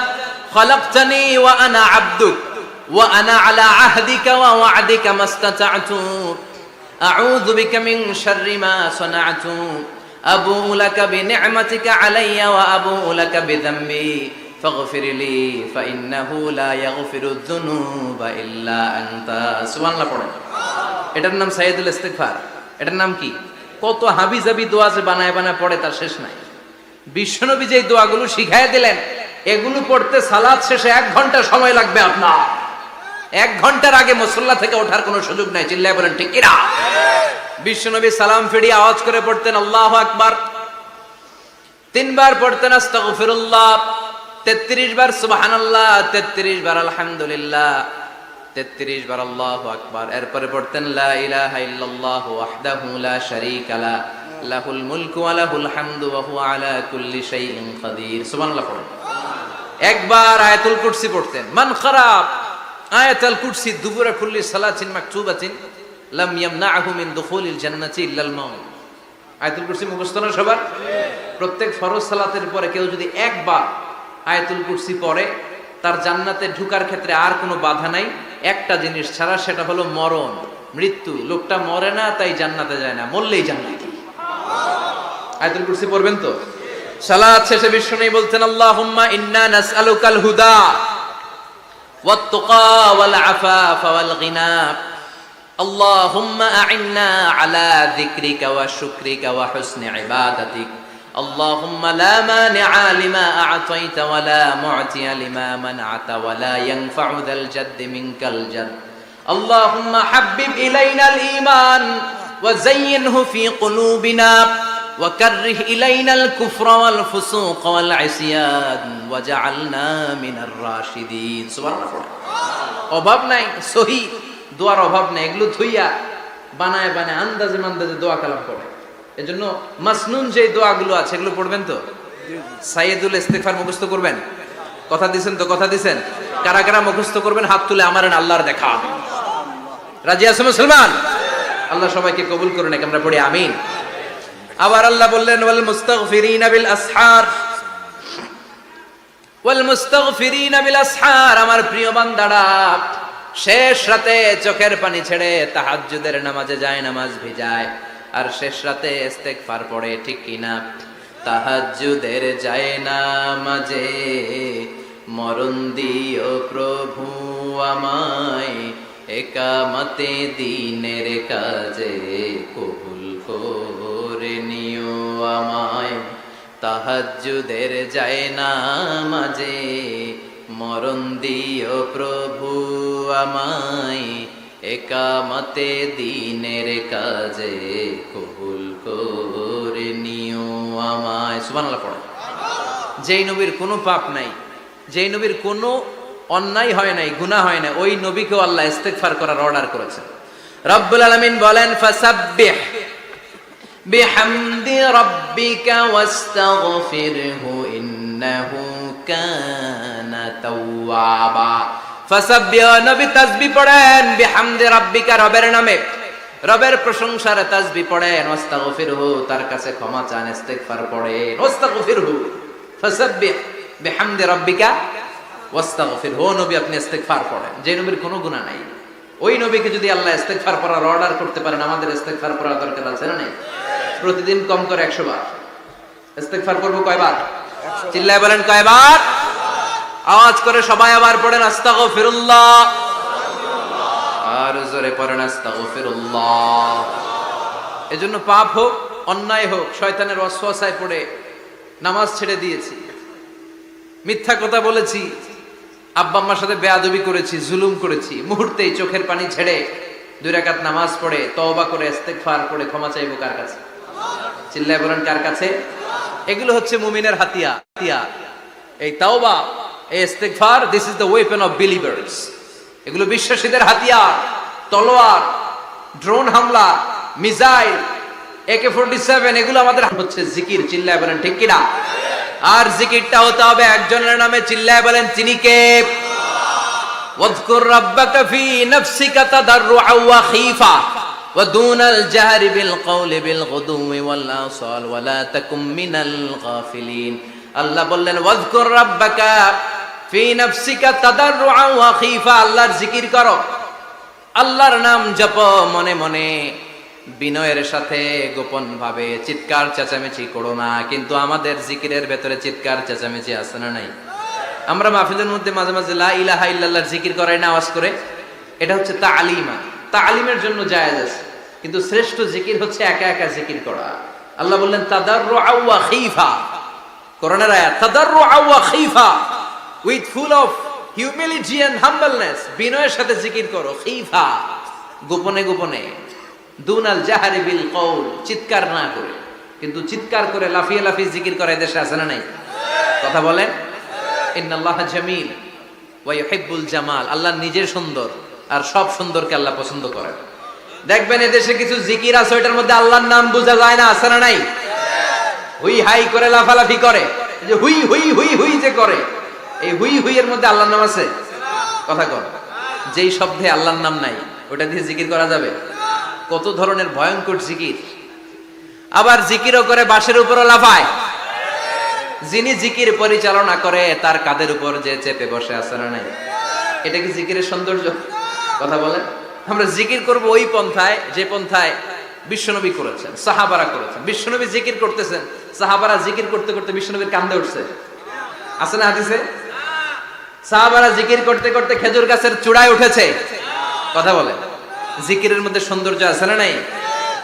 খালাকতানি ওয়া আনা আবদুক ওয়া আনা আলা আহদিকা ওয়া ওয়া'দিকা মাস্তাতা'তু আউযু বিকা মিন শাররি মা সানা'তু আবুউ লাকা বিনি'মাতিকা আলাইয়া ওয়া আবুউ লাকা বিযামবি ফাগফির লি ফাইন্নাহু লা ইয়াগফিরুয যুনুবা ইল্লা আনতা। সুবহানাল্লাহ পড়েন। এটার নাম সাইয়্যিদুল ইস্তিগফার। এটার নাম কি? কত হাবিজাবি দোয়া যে বানায় বানায় পড়ে তার শেষ নাই। বিশ্বনবী যে দোয়াগুলো শিখায় দিলেন, এগুলো পড়তে সালাত শেষে 1 ঘন্টা সময় লাগবে আপনার। 1 ঘন্টার আগে মুসল্লা থেকে ওঠার কোনো সুযোগ নাই। চিল্লায় বলেন ঠিক কিনা? বিশ্বনবী সালাম ফিরিয়ে আওয়াজ করে পড়তেন আল্লাহু আকবার, 3 বার পড়তেন আস্তাগফিরুল্লাহ, 33 বার সুবহানাল্লাহ, 33 বার আলহামদুলিল্লাহ, 33 বার আল্লাহু আকবার। এরপরে পড়তেন লা ইলাহা ইল্লাল্লাহ ওয়াহদাহু লা শারীকা লা লাহুল মুলকু ওয়া লাহুল হামদু ওয়া হুয়া আলা কুল্লি শাইইন কাদির। সুবহানাল্লাহ পড়েন। একবার আয়াতুল কুরসি পড়তেন। মান খারাপ আয়াতুল কুরসি দুবুরা কুল্লি সালাতিন মাকতুবাতিন লাম ইয়ামনাহু মিন দুখুলিল জান্নাতি ইল্লাল মাউত। আয়াতুল কুরসি মুখস্থ না সবার? প্রত্যেক ফরজ সালাতের পরে কেউ যদি একবার আয়াতুল কুরসি পড়ে, তার জান্নাতে ঢোকার ক্ষেত্রে আর কোনো বাধা নাই, একটা জিনিস ছাড়া, সেটা হলো মরণ, মৃত্যু। লোকটা মরে না তাই জান্নাতে যায় না, মরলেই জান্নাতে। আয়াতুল কুরসি পড়বেন তো? সালাত শেষে বিশ্বনবী বলতেন আল্লাহুম্মা ইন্না নাসআলুকাল হুদা ওয়াত তুকা ওয়াল আফাফা ওয়াল গিনা আল্লাহুম্মা আ'inna আলা যিকরিকা ওয়া শুকরিকা ওয়া হুসনি ইবাদাতিক আল্লাহুম্মা লা মানি'a লিমা আ'তাইতা ওয়া লা মু'তিয়া লিমা মান'আতা ওয়া লা ইয়ানফা'ু যাল জাদ্দি মিনকাল জাদ আল্লাহুম্মা হাব্বিব ইলাইনাল ঈমান ওয়া যায়্যিনহু ফি কুলুবিনা ওয়া কাররিহ ইলাইনাল কুফরা ওয়াল ফুসুক ওয়াল ইসয়ান ওয়াজআলনা মিনার রাশিদিন। সুবহানাল্লাহ। অভাব নাই, সহি দোয়ার অভাব নাই। এগুলো ধুইয়া বানায় বানায় আন্দাজে মান্দাজে দোয়া কালাম পড়ে। এজন্য মাসনুন যে দোয়াগুলো আছে এগুলো পড়বেন তো? সাইয়্যিদুল ইস্তিগফার মুখস্থ করবেন? কথা দিছেন তো? কথা দিছেন? কারা কারা মুখস্থ করবেন হাত তুলে আমারেন আল্লাহর দেখা। রাজি আছেন মুসলমান? আল্লাহ সবাইকে কবুল করুন। আমরা পড়ি আমিন। আবার আল্লাহ বললেন ওয়াল মুস্তাগফিরিনা বিল আসহার, ওয়াল মুস্তাগফিরিনা বিল আসহার। আমার প্রিয় বান্দারা শেষ রাতে চোখের পানি ছেড়ে তাহাজ্জুদের নামাজে যায়, নামাজ ভিজায়, আর শেষ রাতে ইস্তিগফার পড়ে, ঠিক কিনা? তাহাজ্জুদের যায় নামাজে মরণ দিও প্রভু আমায়, একামতে দিনের কাজে কবুল করে নিও আমায়। তাহাজ্জুদের যায় নামাজে মরণ দিও প্রভু আমায়, একামতে দিনের কাজে কবুল করে নিও আমায়। সুবহানাল্লাহ পড়ে। যেই নবীর কোনো পাপ নাই, যেই নবীর কোনো অন্যায় হয় নাই, গুনাহ হয় না, ওই নবীকেও আল্লাহ ইস্তিগফার করার অর্ডার করেছেন। রব্বুল আলামিন বলেন ফাসাব্বিহ বিহামদি রাব্বিকা ওয়াস্তাগফিরহু ইন্নাহু কানা তাওয়াবা। ফাসাব্বিহ, নবী তাসবিহ পড়েন, বিহামদি রাব্বিকা, রবের নামে, রবের প্রশংসার তাসবিহ পড়েন, ওয়াস্তাগফিরহু, তার কাছে ক্ষমা চান, ইস্তিগফার পড়েন, ওয়াস্তাগফিরহু। ফাসাব্বিহ বিহামদি রাব্বিকা ওয়াস্তাগফিরহু, নবী আপনি ইস্তিগফার পড়েন। যে নবীর কোনো গুনাহ নাই, ওই নবীকে যদি আল্লাহ ইস্তিগফার করার অর্ডার করতে পারেন, আমাদের ইস্তিগফার করার দরকার আছে না নাই? প্রতিদিন কম করে 100 বার ইস্তিগফার করব। কয়বার? চিল্লায় বলেন কয়বার? আওয়াজ করে সবাই আবার পড়েন আস্তাগফিরুল্লাহ, আর জোরে পড়েন আস্তাগফিরুল্লাহ। এজন্য পাপ হোক, অন্যায় হোক, শয়তানের ওয়াসওয়াসায় পড়ে নামাজ ছেড়ে দিয়েছি, মিথ্যা কথা বলেছি, আব্বা আম্মার সাথে বেয়াদবি করেছি, জুলুম করেছি, মুহূর্তেই চোখের পানি ছেড়ে 2 রাকাত নামাজ পড়ে তওবা করে ইস্তিগফার করে ক্ষমা চাইবো কার কাছে? চিল্লায় বলেন কার কাছে? এগুলো হচ্ছে মুমিনের হাতিয়ার। এই তাওবা, এই ইস্তিগফার, this is the weapon of believers. এগুলো বিশ্বাসীদের হাতিয়ার। তলোয়ার, ড্রোন হামলা, মিসাইল, AK-47, এগুলো আমাদের হচ্ছে জিকির। চিল্লায় বলেন ঠিক কিনা? আর জিকিরটা হতে হবে একজনের নামে। চিল্লায় বলেন তিনি কে? ওয়াযকুর রাব্বাকা ফি নাফসিকা তাদাররুআন ওয়া খীফা ওয়া দুনাল জাহরি বিল কওলি বিল গুদুওয়ি ওয়াল আসাল ওয়া লা তাকুম মিনাল গাফিলিন। আল্লাহ বললেন ওয়াযকুর রাব্বাকা ফি নাফসিকা তাদাররুআন ওয়া খীফা, আল্লাহর জিকির করো, আল্লাহর নাম জপো মনে মনে, বিনয়ের সাথে গোপন ভাবে, চিৎকার চেঁচামেচি করো না। কিন্তু আমাদের জিকিরের ভেতরে চিৎকার চেঁচামেচি আছে না নাই? আমরা মাহফিলের মধ্যে মাঝে মাঝে লা ইলাহা ইল্লাল্লাহর জিকির করাই না আওয়াজ করে, এটা হচ্ছে তালিমা, তালিমের জন্য জায়েজ আছে। কিন্তু শ্রেষ্ঠ জিকির হচ্ছে একা একা জিকির করা। আল্লাহ বললেন তাদাররুআন ওয়া খীফা, কোরআনের আয়াত, তাদাররুআন ওয়া খীফা, with full of humility and humbleness, বিনয়ের সাথে জিকির করো, খীফা গোপনে গোপনে, দুনাল জাহরি বিল কওল, চিৎকার না করে। কিন্তু চিৎকার করে লাফিয়ে লাফিয়ে জিকির করা দেশে আছে না নাই? কথা বলেন। ইন্নাল্লাহা জামিল ওয়া ইউহিব্বুল জামাল, আল্লাহ নিজে সুন্দর আর সব সুন্দরকে আল্লাহ পছন্দ করেন। দেখবেন এদেশে কিছু জিকির আছে ওইটার মধ্যে আল্লাহর নাম বোঝা যায় না, আছে না নাই? হুই হাই করে লাফালাফি করে, যে হুই হুই হুই হুই যে করে, এই হুই হুই এর মধ্যে আল্লাহর নাম আছে? কথা কর। যেই শব্দে আল্লাহর নাম নাই ওটা দিয়ে জিকির করা যাবে? কত ধরনের ভয়ঙ্কর জিকির। আবার জিকিরও করে বাঁশের উপরও লাফায়। যিনি জিকির পরিচালনা করে তার কাঁধের উপর যে চেপে বসে আছে না নাই? এটা কি জিকিরের সৌন্দর্য? কথা বলেন। আমরা জিকির করব ওই পন্থায় যে পন্থায় বিশ্বনবী করেছেন, সাহাবারা করেছেন। বিশ্বনবী জিকির করতেছেন, সাহাবারা জিকির করতে করতে বিশ্বনবীর কান্দে উঠছে, আছে না হাদিসে? সাহাবারা জিকির করতে করতে খেজুর গাছের চূড়ায় উঠেছে। কথা বলে। জিকিরের মধ্যে সৌন্দর্য আছে না নাই?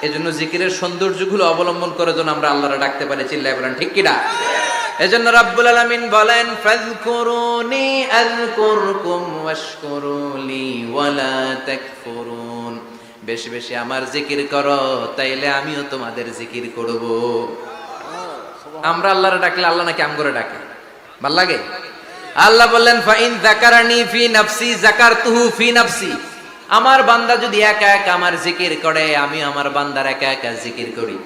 এজন্য জিকিরের সৌন্দর্যগুলো অবলম্বন করে যেন আমরা আল্লাহরে ডাকতে পারি। চিল্লায় বলেন ঠিক কিনা? এজন্য রাব্বুল আলামিন বলেন ফাযকুরুনি আযকুরকুম ওয়াশকুরুলি ওয়ালা তাকফুরুন, বেশি বেশি আমার জিকির করো তাইলে আমিও তোমাদের জিকির করব। আমরা আল্লাহরে ডাকলে আল্লাহ নাকি আমগরে ডাকে? ভাল লাগে? আল্লাহ বললেন ফাইন যাকারানি ফি নাফসি যাকারতুহু ফি নাফসি, আমার বান্দা যদি একা একা আমার জিকির করে আমি আমার বান্দার একা একা জিকির করি।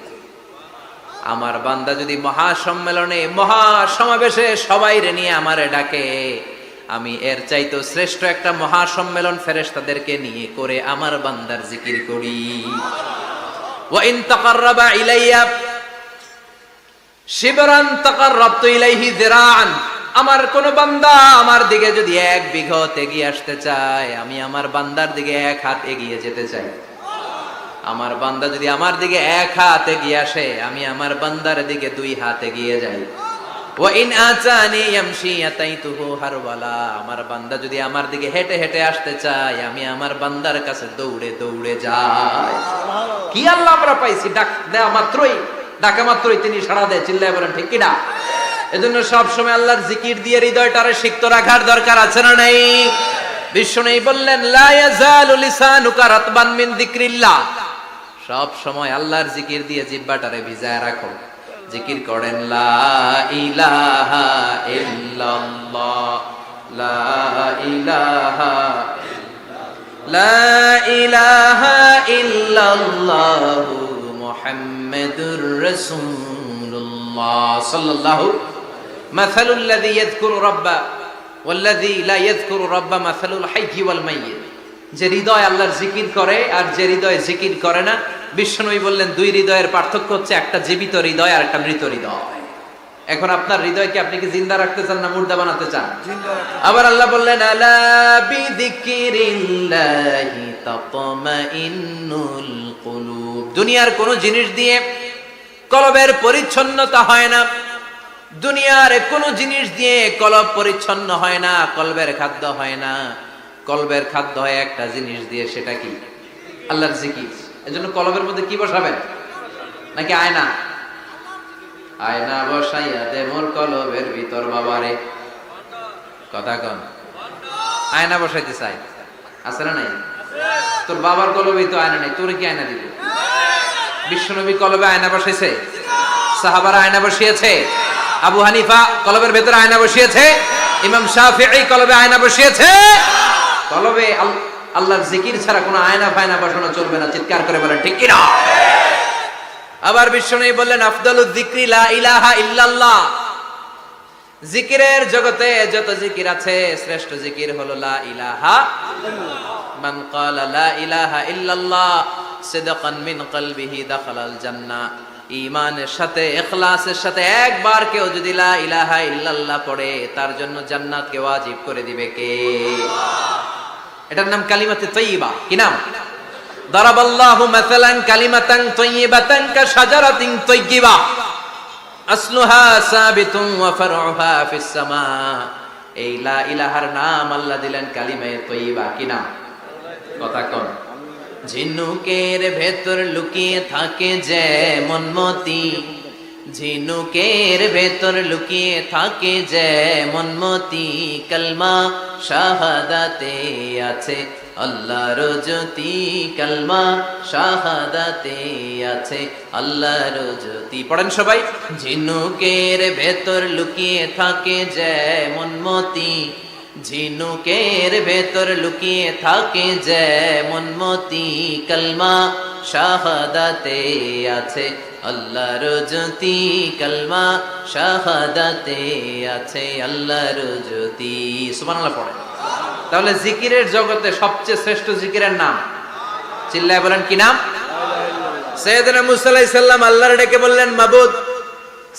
আমার বান্দা যদি মহাসম্মেলনে মহাসমাবেশে সবাইরে নিয়ে আমারে ডাকে, আমি এর চাইতো শ্রেষ্ঠ একটা মহাসম্মেলন ফেরেশতাদেরকে নিয়ে করে আমার বান্দার জিকির করি। ওয়া ইন তাকাররাবা ইলাইয়া শিবরান তাকাররাবতু ইলাইহি যিরাআন, আমার কোন বান্দা আমার দিকে যদি এক বিঘত এগিয়ে আসতে চায় আমি আমার বান্দার দিকে এক হাত এগিয়ে যেতে চাই। আমার বান্দা যদি আমার দিকে এক হাত এগিয়ে আসে আমি আমার বান্দার দিকে দুই হাত এগিয়ে যাই। ওয়া ইন আতানি ইয়ামশি আতাইতুহু হারওয়ালা, আমার বান্দা যদি আমার দিকে হেঁটে হেঁটে আসতে চায় আমি আমার বান্দার কাছে দৌড়ে দৌড়ে যাই। কি আল্লাহ আমরা পাইছি, ডাক দেয়া মাত্রই, ডাকা মাত্রই তিনি সাড়া দেয়। চিল্লায় বলেন ঠিক কিনা? এজন্য সব সময় আল্লাহর জিকির দিয়ে হৃদয়টারে সিক্ত রাখার দরকার আছে না নাই? বিশ্বনবী বললেন লা ইয়াজালু লিসানুকা রাতবান মিন যিকরিল্লাহ, সব সময় আল্লাহর জিকির দিয়ে জিহ্বাটারে ভিজায় রাখো। জিকির করেন লা ইলাহা ইল্লাল্লাহ, লা ইলাহা লা ইলাহা ইল্লাল্লাহু মুহাম্মাদুর রাসূলুল্লাহ সাল্লাল্লাহু মাসালুল লাযী ইয়াযকুরু রাব্বা ওয়াল লাযী লা ইয়াযকুরু রাব্বা মাসালুল হাইয়্যি ওয়াল মাইয়্যিত, যে হৃদয় আল্লাহর জিকির করে আর যে হৃদয় জিকির করে না। বিশ্বনবী বললেন দুই হৃদয়ের পার্থক্য হচ্ছে একটা জীবিত হৃদয় আর একটা মৃত হৃদয়। এখন আপনার হৃদয়কে আপনি কি জিন্দা রাখতে চান না মুর্দা বানাতে চান? আবার আল্লাহ বললেন আলা বিযিকরিল্লাহি তাতমাইন্নুল কুলুব, দুনিয়ার কোন জিনিস দিয়ে কলবের পরিচ্ছন্নতা হয় না, দুনিয়ার কোন জিনিস দিয়ে কলব পরিচ্ছন্ন হয় না, কলবের খাদ্য হয় না। কলবের খাদ্য হয় একটা জিনিস দিয়ে, সেটা কি? আল্লাহর জিকির। এজন্য কলবের মধ্যে কি বসাবেন? নাকি আয়না? আয়না বসাইয়া দে মোর কলবের ভিতর বাবারে। কথা কন। আয়না বসাইতে চাই, আছে না নাই? তোর বাবার কলবেই তো আয়না নাই, তোরে কি আয়না দিব? বিশ্বনবী কলবে আয়না বসাইছে, সাহাবারা আয়না বসিয়েছে, আবু হানিফা কলবের ভেতরে আয়না বসিয়েছে, ইমাম শাফিঈ কলবে আয়না বসিয়েছে। কলবে আল্লাহর জিকির ছাড়া কোনো আয়না ফায়না বসানো চলবে না। চিৎকার করে বলেন ঠিক কিনা? আবার বিশ্বনবী বললেন আফদালুয যিকরি লা ইলাহা ইল্লাল্লাহ, জিকিরের জগতে যত জিকির আছে শ্রেষ্ঠ জিকির হলো লা ইলাহা মান ক্বালা লা ইলাহা ইল্লাল্লাহ সিদকান মিন কলবিহি দাখালাল জান্নাহ। ঈমানের সাথে ইখলাসের সাথে একবার কেউ যদি লা ইলাহা ইল্লাল্লাহ পড়ে তার জন্য জান্নাতকে ওয়াজিব করে দিবে কে? এটার নাম কালিমাতে তাইয়্যিবা। কি নাম? দারাবাল্লাহু মাসালান কালিমাতান তাইয়্যিবাতান কাশাজারাতিন তাইয়্যিবা আসলুহা সাবিতুন ওয়া ফারউহা ফিস সামা। এই লা ইলাহার নাম আল্লাহ দিলেন কালিমায়ে তাইয়্যিবা। কি নাম? কথা কোন? ঝিনুকের ভেতর লুকিয়ে থাকে যেমন মতি, ঝিনুকের ভেতর লুকিয়ে থাকে যেমন মতি, কালমা শাহাদাতে আছে আল্লাহর জ্যোতি, কালমা শাহাদাতে আছে আল্লাহর জ্যোতি। পড়েন সবাই। ঝিনুকের ভেতর লুকিয়ে থাকে যেমন মতি, ঝিনুকের ভেতর লুকিয়ে থাকে যেমন মতি, কালমা শাহাদাতে আছে আল্লাহর জ্যোতি, কালমা শাহাদাতে আছে আল্লাহর জ্যোতি। সুবহানাল্লাহ পড়ে। তাহলে জিকিরের জগতে সবচেয়ে শ্রেষ্ঠ জিকিরের নাম চিল্লায় বলেন কি নাম? সাইয়েদনা মুসা আলাইহিস সালাম আল্লাহর ডেকে বললেন মাবুদ।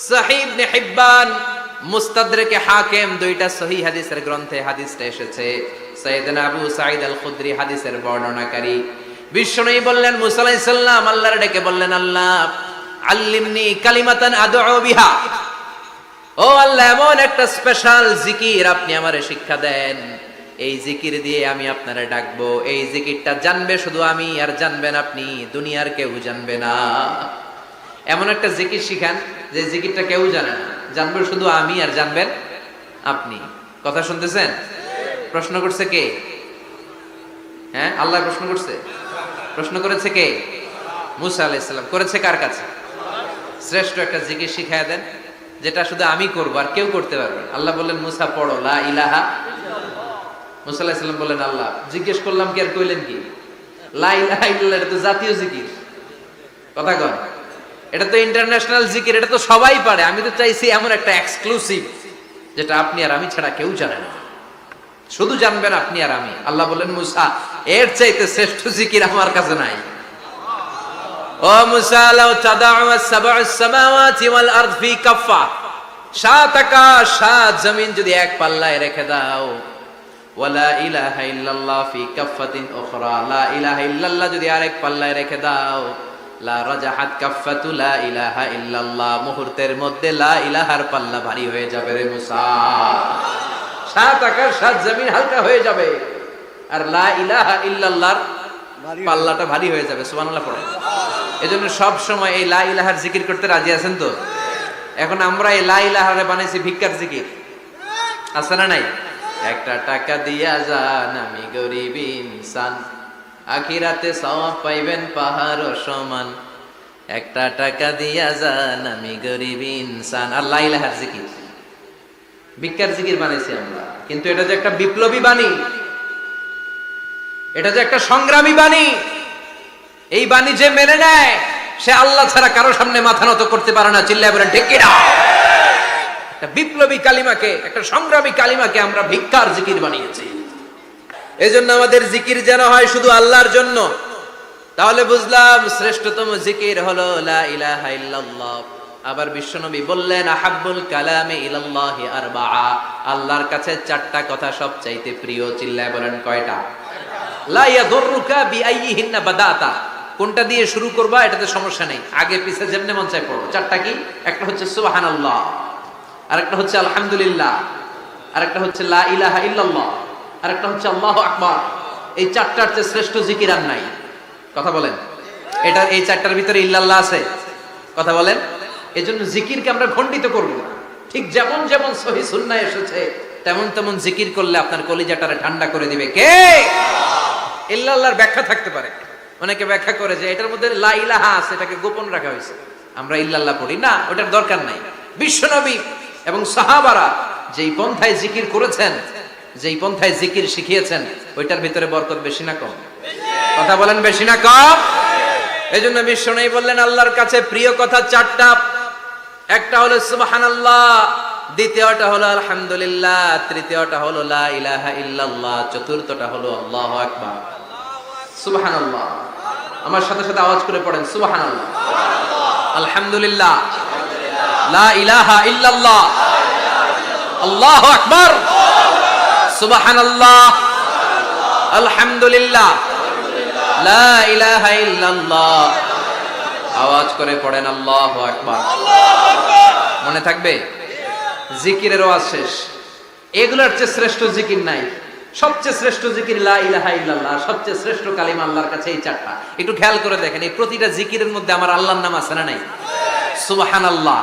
সহিহ ইবনে হিব্বান, মুস্তাদরেকে হাকিম, দুইটা সহিহ হাদিসের গ্রন্থে হাদিসটা এসেছে। সাইয়েদনা আবু সাঈদ আল খুদরি হাদিসের বর্ণনাকারী। বিশ্বনবী বললেন মুসা আলাইহিস সালাম আল্লাহর ডেকে বললেন আল্লাহ আল্লিমনি কালিমাতান আদউ বিহা। ও আল্লাহ, এমন একটা স্পেশাল জিকির আপনি আমারে শিক্ষা দেন, এই জিকির দিয়ে আমি আপনারে ডাকবো। এই জিকিরটা জানবে শুধু আমি, আর জানবেন আপনি, দুনিয়ার কেউ জানবে না। এমন একটা জিকির শিখান যে জিকিরটা কেউ জানে না, জানবে শুধু আমি আর জানবেন আপনি। কথা শুনতেছেন? প্রশ্ন করছে কে? হ্যাঁ, আল্লাহ প্রশ্ন করছে। প্রশ্ন করেছে কে? মুসা আলাইহিস সালাম। করেছে কার কাছে? শ্রেষ্ঠ একটা জিকির শিখায়া দেন যেটা শুধু আমি করবো আর কেউ করতে পারবে। আল্লাহ বললেন মুসা পড়ো লা ইলাহা। মুসা আলাইহিস সালাম বললেন আল্লাহ জিজ্ঞেস করলাম কি আর কইলেন কি? লা ইলাহা ইল্লাল্লাহ এটা তো জাতীয় জিকির। কথা কন, এটা তো ইন্টারন্যাশনাল জিকির, এটা তো সবাই পারে। আমি তো চাইছি এমন একটা এক্সক্লুসিভ যেটা আপনি আর আমি ছাড়া কেউ জানে না, শুধু জানবেন আপনি আর আমি। আল্লাহ বললেন মুসা এর চাইতে শ্রেষ্ঠ জিকির আমার কাছে নাই। ও মুসা লাউ তাদাউ আস-সাব'আস সামাওয়াতি ওয়াল আরদ ফি কাফা, সাত আকাশ সাত জমিন যদি এক পাল্লায় রেখে দাও, ওয়ালা ইলাহা ইল্লাল্লাহ ফি কাফাতিন উখরা, লা ইলাহা ইল্লাল্লাহ যদি আরেক পাল্লায় রেখে দাও, লা রাজাহাত কাফাতু লা ইলাহা ইল্লাল্লাহ, মুহূর্তের মধ্যে লা ইলাহার পাল্লা ভারী হয়ে যাবে রে মুসা। সাত আকাশ সাত জমিন হালকা হয়ে যাবে আর লা ইলাহা ইল্লাল্লাহর পাল্লাটা ভারী হয়ে যাবে। সুবহানাল্লাহ পড়ে। এজন্য সব সময় এই লা ইলাহার জিকির করতে রাজি আছেন তো? এখন আমরা এই লা ইলাহারে বানাইছি ভিক্ষার জিকির, আছে না নাই? একটা টাকা দিয়া যান আমি গরিব ইনসান, আখিরাতে সওয়াব পাইবেন পাহাড় সমান। একটা টাকা দিয়া যান আমি গরিব ইনসান। আর লা ইলাহার জিকির ভিক্ষার জিকির বানাইছি আমরা। কিন্তু এটা যে একটা বিপ্লবী বাণী, এটা যে একটা সংগ্রামী বাণী, এই বাণী যে মেনে নেয় সে আল্লাহ ছাড়া কারো সামনে মাথা নত করতে পারে না। চিল্লায় বলেন ঠিক কিনা? একটা বিপ্লবী কালিমাকে, একটা সংগ্রামী কালিমাকে আমরা ভিক্ষার জিকির বানিয়েছি। এজন্য আমাদের জিকির যেন হয় শুধু আল্লাহর জন্য। তাহলে বুঝলাম শ্রেষ্ঠতম জিকির হলো লা ইলাহা ইল্লাল্লাহ। আবার বিশ্বনবী বললেন আহাব্বুল কালামি ইলাল্লাহি আরবাআ, আল্লাহর কাছে চারটা কথা সবচাইতে প্রিয়। চিল্লায় বলেন কয়টা? লা ইয়াদুররুকা বিআইয়িহিন্না বাদাতা, কোনটা দিয়ে শুরু করবা এটাতে সমস্যা নেই, আগে পিছে যেমনে মন চায় পড়ো। চারটা কি? একটা হচ্ছে সুবহানাল্লাহ, আরেকটা হচ্ছে আলহামদুলিল্লাহ, আরেকটা হচ্ছে লা ইলাহা ইল্লাল্লাহ, আরেকটা হচ্ছে আল্লাহু আকবার। এই চারটার চেয়ে শ্রেষ্ঠ জিকির আর নাই। কথা বলেন, এটা এই চারটার ভিতরে ইল্লাল্লাহ আছে? কথা বলেন। এজন্য জিকিরকে আমরা খণ্ডিত করব না। ঠিক যেমন যেমন সহিহ সুন্নাহ এসেছে তেমন তেমন জিকির করলে আপনার কলিজাটারে ঠান্ডা করে দিবে কে? ইল্লাল্লাহর ব্যাখ্যা থাকতে পারে, অনেকে ব্যাখ্যা করে যে এটার মধ্যে লা ইলাহা আছে, এটাকে গোপন রাখা হয়েছে, আমরা ইল্লাল্লাহ পড়ি না, ওটার দরকার নাই। বিশ্বনবী এবং সাহাবারা যেই পন্থায় জিকির করেছেন, যেই পন্থায় জিকির শিখিয়েছেন, ওইটার ভিতরে বরকত বেশি না কম? কথা বলেন বেশি না কম? এজন্য বিশ্বনবী বললেন আল্লাহর কাছে প্রিয় কথা চারটা। একটা হলো সুবহানাল্লাহ, দ্বিতীয়টা হলো আলহামদুলিল্লাহ, তৃতীয়টা হলো লা ইলাহা ইল্লাল্লাহ, চতুর্থটা হলো আল্লাহু আকবার। সুবহানাল্লাহ। আমার সাথে সাথে আওয়াজ করে পড়েন সুবহানাল্লাহ। আলহামদুলিল্লাহ, লা ইলাহা ইল্লাল্লাহ, আল্লাহু আকবার, সুবহানাল্লাহ, আলহামদুলিল্লাহ, লা ইলাহা ইল্লাল্লাহ। আওয়াজ করে পড়েন আল্লাহু আকবার। মনে থাকবে? জিকিরের ওয়াজ শেষ। এগুলোর চেয়ে শ্রেষ্ঠ জিকির নাই। সবচেয়ে শ্রেষ্ঠ জিকির লা ইলাহা ইল্লাল্লাহ, সবচেয়ে শ্রেষ্ঠ কালিমা আল্লাহর কাছে এই চারটা। একটু খেয়াল করে দেখেন, এই প্রতিটা জিকিরের মধ্যে আমার আল্লাহর নাম আছে না নাই? সুবহানাল্লাহ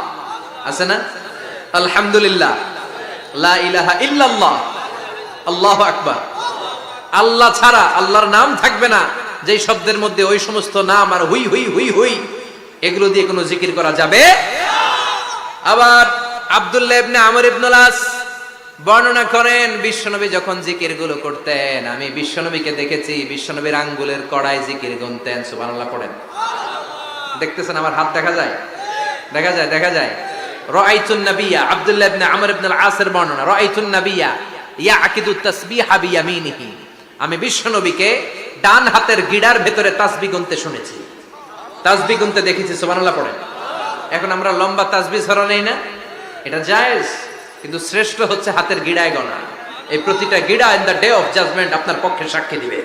আছে না? আলহামদুলিল্লাহ, লা ইলাহা ইল্লাল্লাহ, আল্লাহু আকবার। আল্লাহ ছাড়া আল্লাহর নাম থাকবে না যেই শব্দের মধ্যে ওই সমস্ত নাম আর হুই হুই হুই হুই এগুলো দিয়ে কোনো জিকির করা যাবে। আবার আব্দুল্লাহ ইবনে আমর ইবনুল আস বর্ণনা করেন, বিশ্বনবী যখন জিকির গুলো করতেন, আমি বিশ্বনবীকে দেখেছি বিশ্বনবীর আঙ্গুলের কড়ায় জিকির গুনতেন। সুবহানাল্লাহ পড়েন। দেখতেছেন আমার হাত দেখা যায়? দেখা যায়, দেখা যায়। রাআইতুন নাবিয়্যা, আব্দুল্লাহ ইবনে আমর ইবনুল আসের বর্ণনা, রাআইতুন নাবিয়্যা ইয়াকিদু তাসবিহা বিয়ামিনিহি, আমি বিশ্বনবীকে ডান হাতের গিড়ার ভেতরে তাসবিহ গুনতে শুনেছি, তাসবিহ গুনতে দেখেছি। সুবহানাল্লাহ পড়েন। এখন আমরা লম্বা তাসবিহ ছড়া নেই না, এটা জায়েজ, কিন্তু শ্রেষ্ঠ হচ্ছে হাতের গিড়ায় গণা। এই প্রতিটা গিড়া in the day of judgement আপনার পক্ষে সাক্ষী দিবে।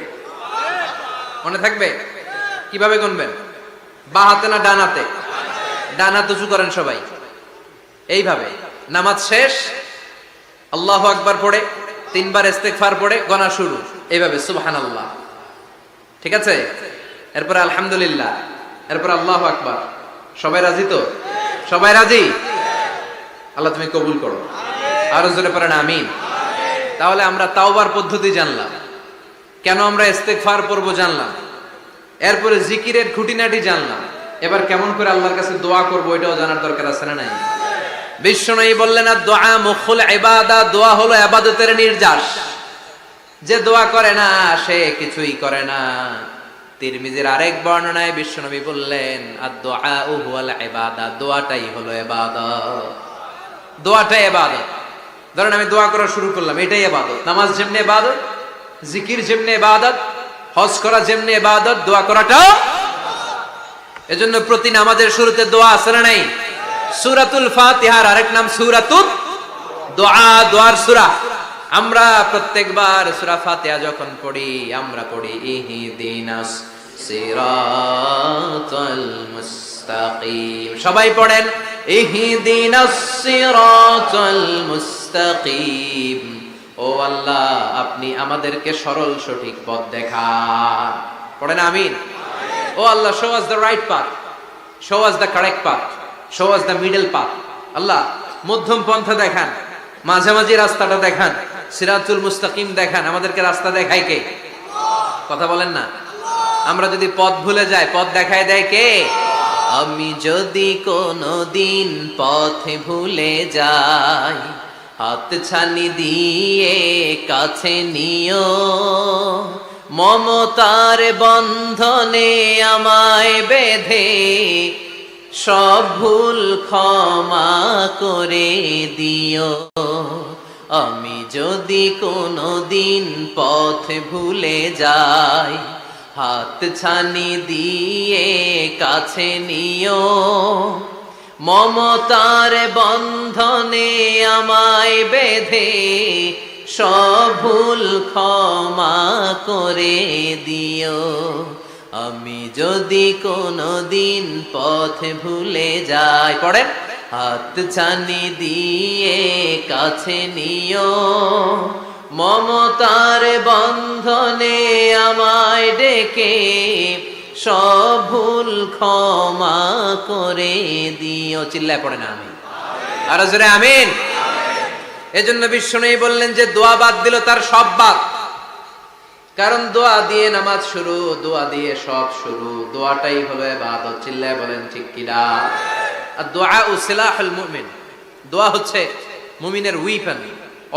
মনে থাকবে? কিভাবে গুনবেন? বাঁ হাতে না ডান হাতে? ডান হাত উঁচু করেন সবাই, এইভাবে। নামাজ শেষ, আল্লাহু আকবার পড়ে 3 বার ইস্তেগফার পড়ে গণা শুরু, এইভাবে সুবহানাল্লাহ। ঠিক আছে? এরপর আলহামদুলিল্লাহ, এরপর আল্লাহু আকবার। সবাই রাজি তো? সবাই রাজি? আল্লাহ তুমি কবুল করো। আরো জোরে পড়েন আমিন। তাহলে আমরা তাওবার পদ্ধতি জানলাম, কেন আমরা ইস্তেগফার পড়বো জানলাম, এরপরে জিকিরের খুঁটিনাটি জানলাম। এবার কেমন করে আল্লাহর কাছে দোয়া করবো এটাও জানার দরকার আছে না নাই? বিশ্বনবী বললেন আর দোয়া মুখুল ইবাদা, দোয়া হলো ইবাদতের নির্যাস। যে দোয়া করে না সে কিছুই করে না। তিরমিজির আরেক বর্ণনায় বিশ্বনবী বললেন আর দোয়া হুয়াল ইবাদা, দোয়াটাই হলো ইবাদত, দোয়াটাই ইবাদত। ধরেন আমি দোয়া করা শুরু করলাম, এটাই ইবাদত। নামাজ যেমনি ইবাদত, জিকির যেমনি ইবাদত, হজ করা যেমনি ইবাদত, দোয়া করাটাও। এজন্য প্রতি নামাজের শুরুতে দোয়া আছে না নাই? সূরাতুল ফাতিহার আরেক নাম সূরাতুদ দোয়া, দোয়ার সূরা। আমরা প্রত্যেকবার সূরা ফাতিহা যখন পড়ি আমরা পড়ি ইহদিনাস সিরাতাল মুস্তাকিম। সবাই পড়েন ইহদিনাস সিরাতাল মুস্তাকিম। ও আল্লাহ, আপনি আমাদেরকে সরল সঠিক পথ দেখান। পড়েন আমিন। ও আল্লাহ, show us the right path, show us the correct path, show us the middle path. আল্লাহ মধ্যম পন্থা দেখান, মাঝামাঝি রাস্তাটা দেখান, সিরাতুল মুস্তাকিম দেখান। আমাদেরকে রাস্তা দেখায় কে? কথা বলেন না। আমরা যদি পথ ভুলে যাই, পথ দেখায় দেয় কে? আমি যদি কোনদিন পথে ভুলে যাই, হাত ছানি দিয়ে কাছে নিও, মমতার বন্ধনে আমায় বেঁধে সব ভুল ক্ষমা করে দিও। আমি যদি কোনদিন পথ ভুলে যাই, হাত ছানি দিয়ে কাছে নিও, মমতার বন্ধনে আমায় বেঁধে সব ভুল ক্ষমা করে দিও। আমি যদি কোনদিন পথ ভুলে যাই, পড়েন, হাত ছানি দিয়ে কাছে নিও, মমতার বন্ধনে আমায় ডেকে সব ভুল ক্ষমা করে দিও। চিল্লায় পড়ে না আমি আর জোরে আমিন। এজন্য বিশ্বনবী বললেন যে দোয়া বাদ দিল তার সব বাদ। কারণ দোয়া দিয়ে নামাজ শুরু, দোয়া দিয়ে সব শুরু, দোয়াটাই হলো ইবাদত। চিল্লায় বলেন ঠিক কিনা? আর দোয়া সিলাহুল মুমিন, দোয়া হচ্ছে মুমিনের উইপন,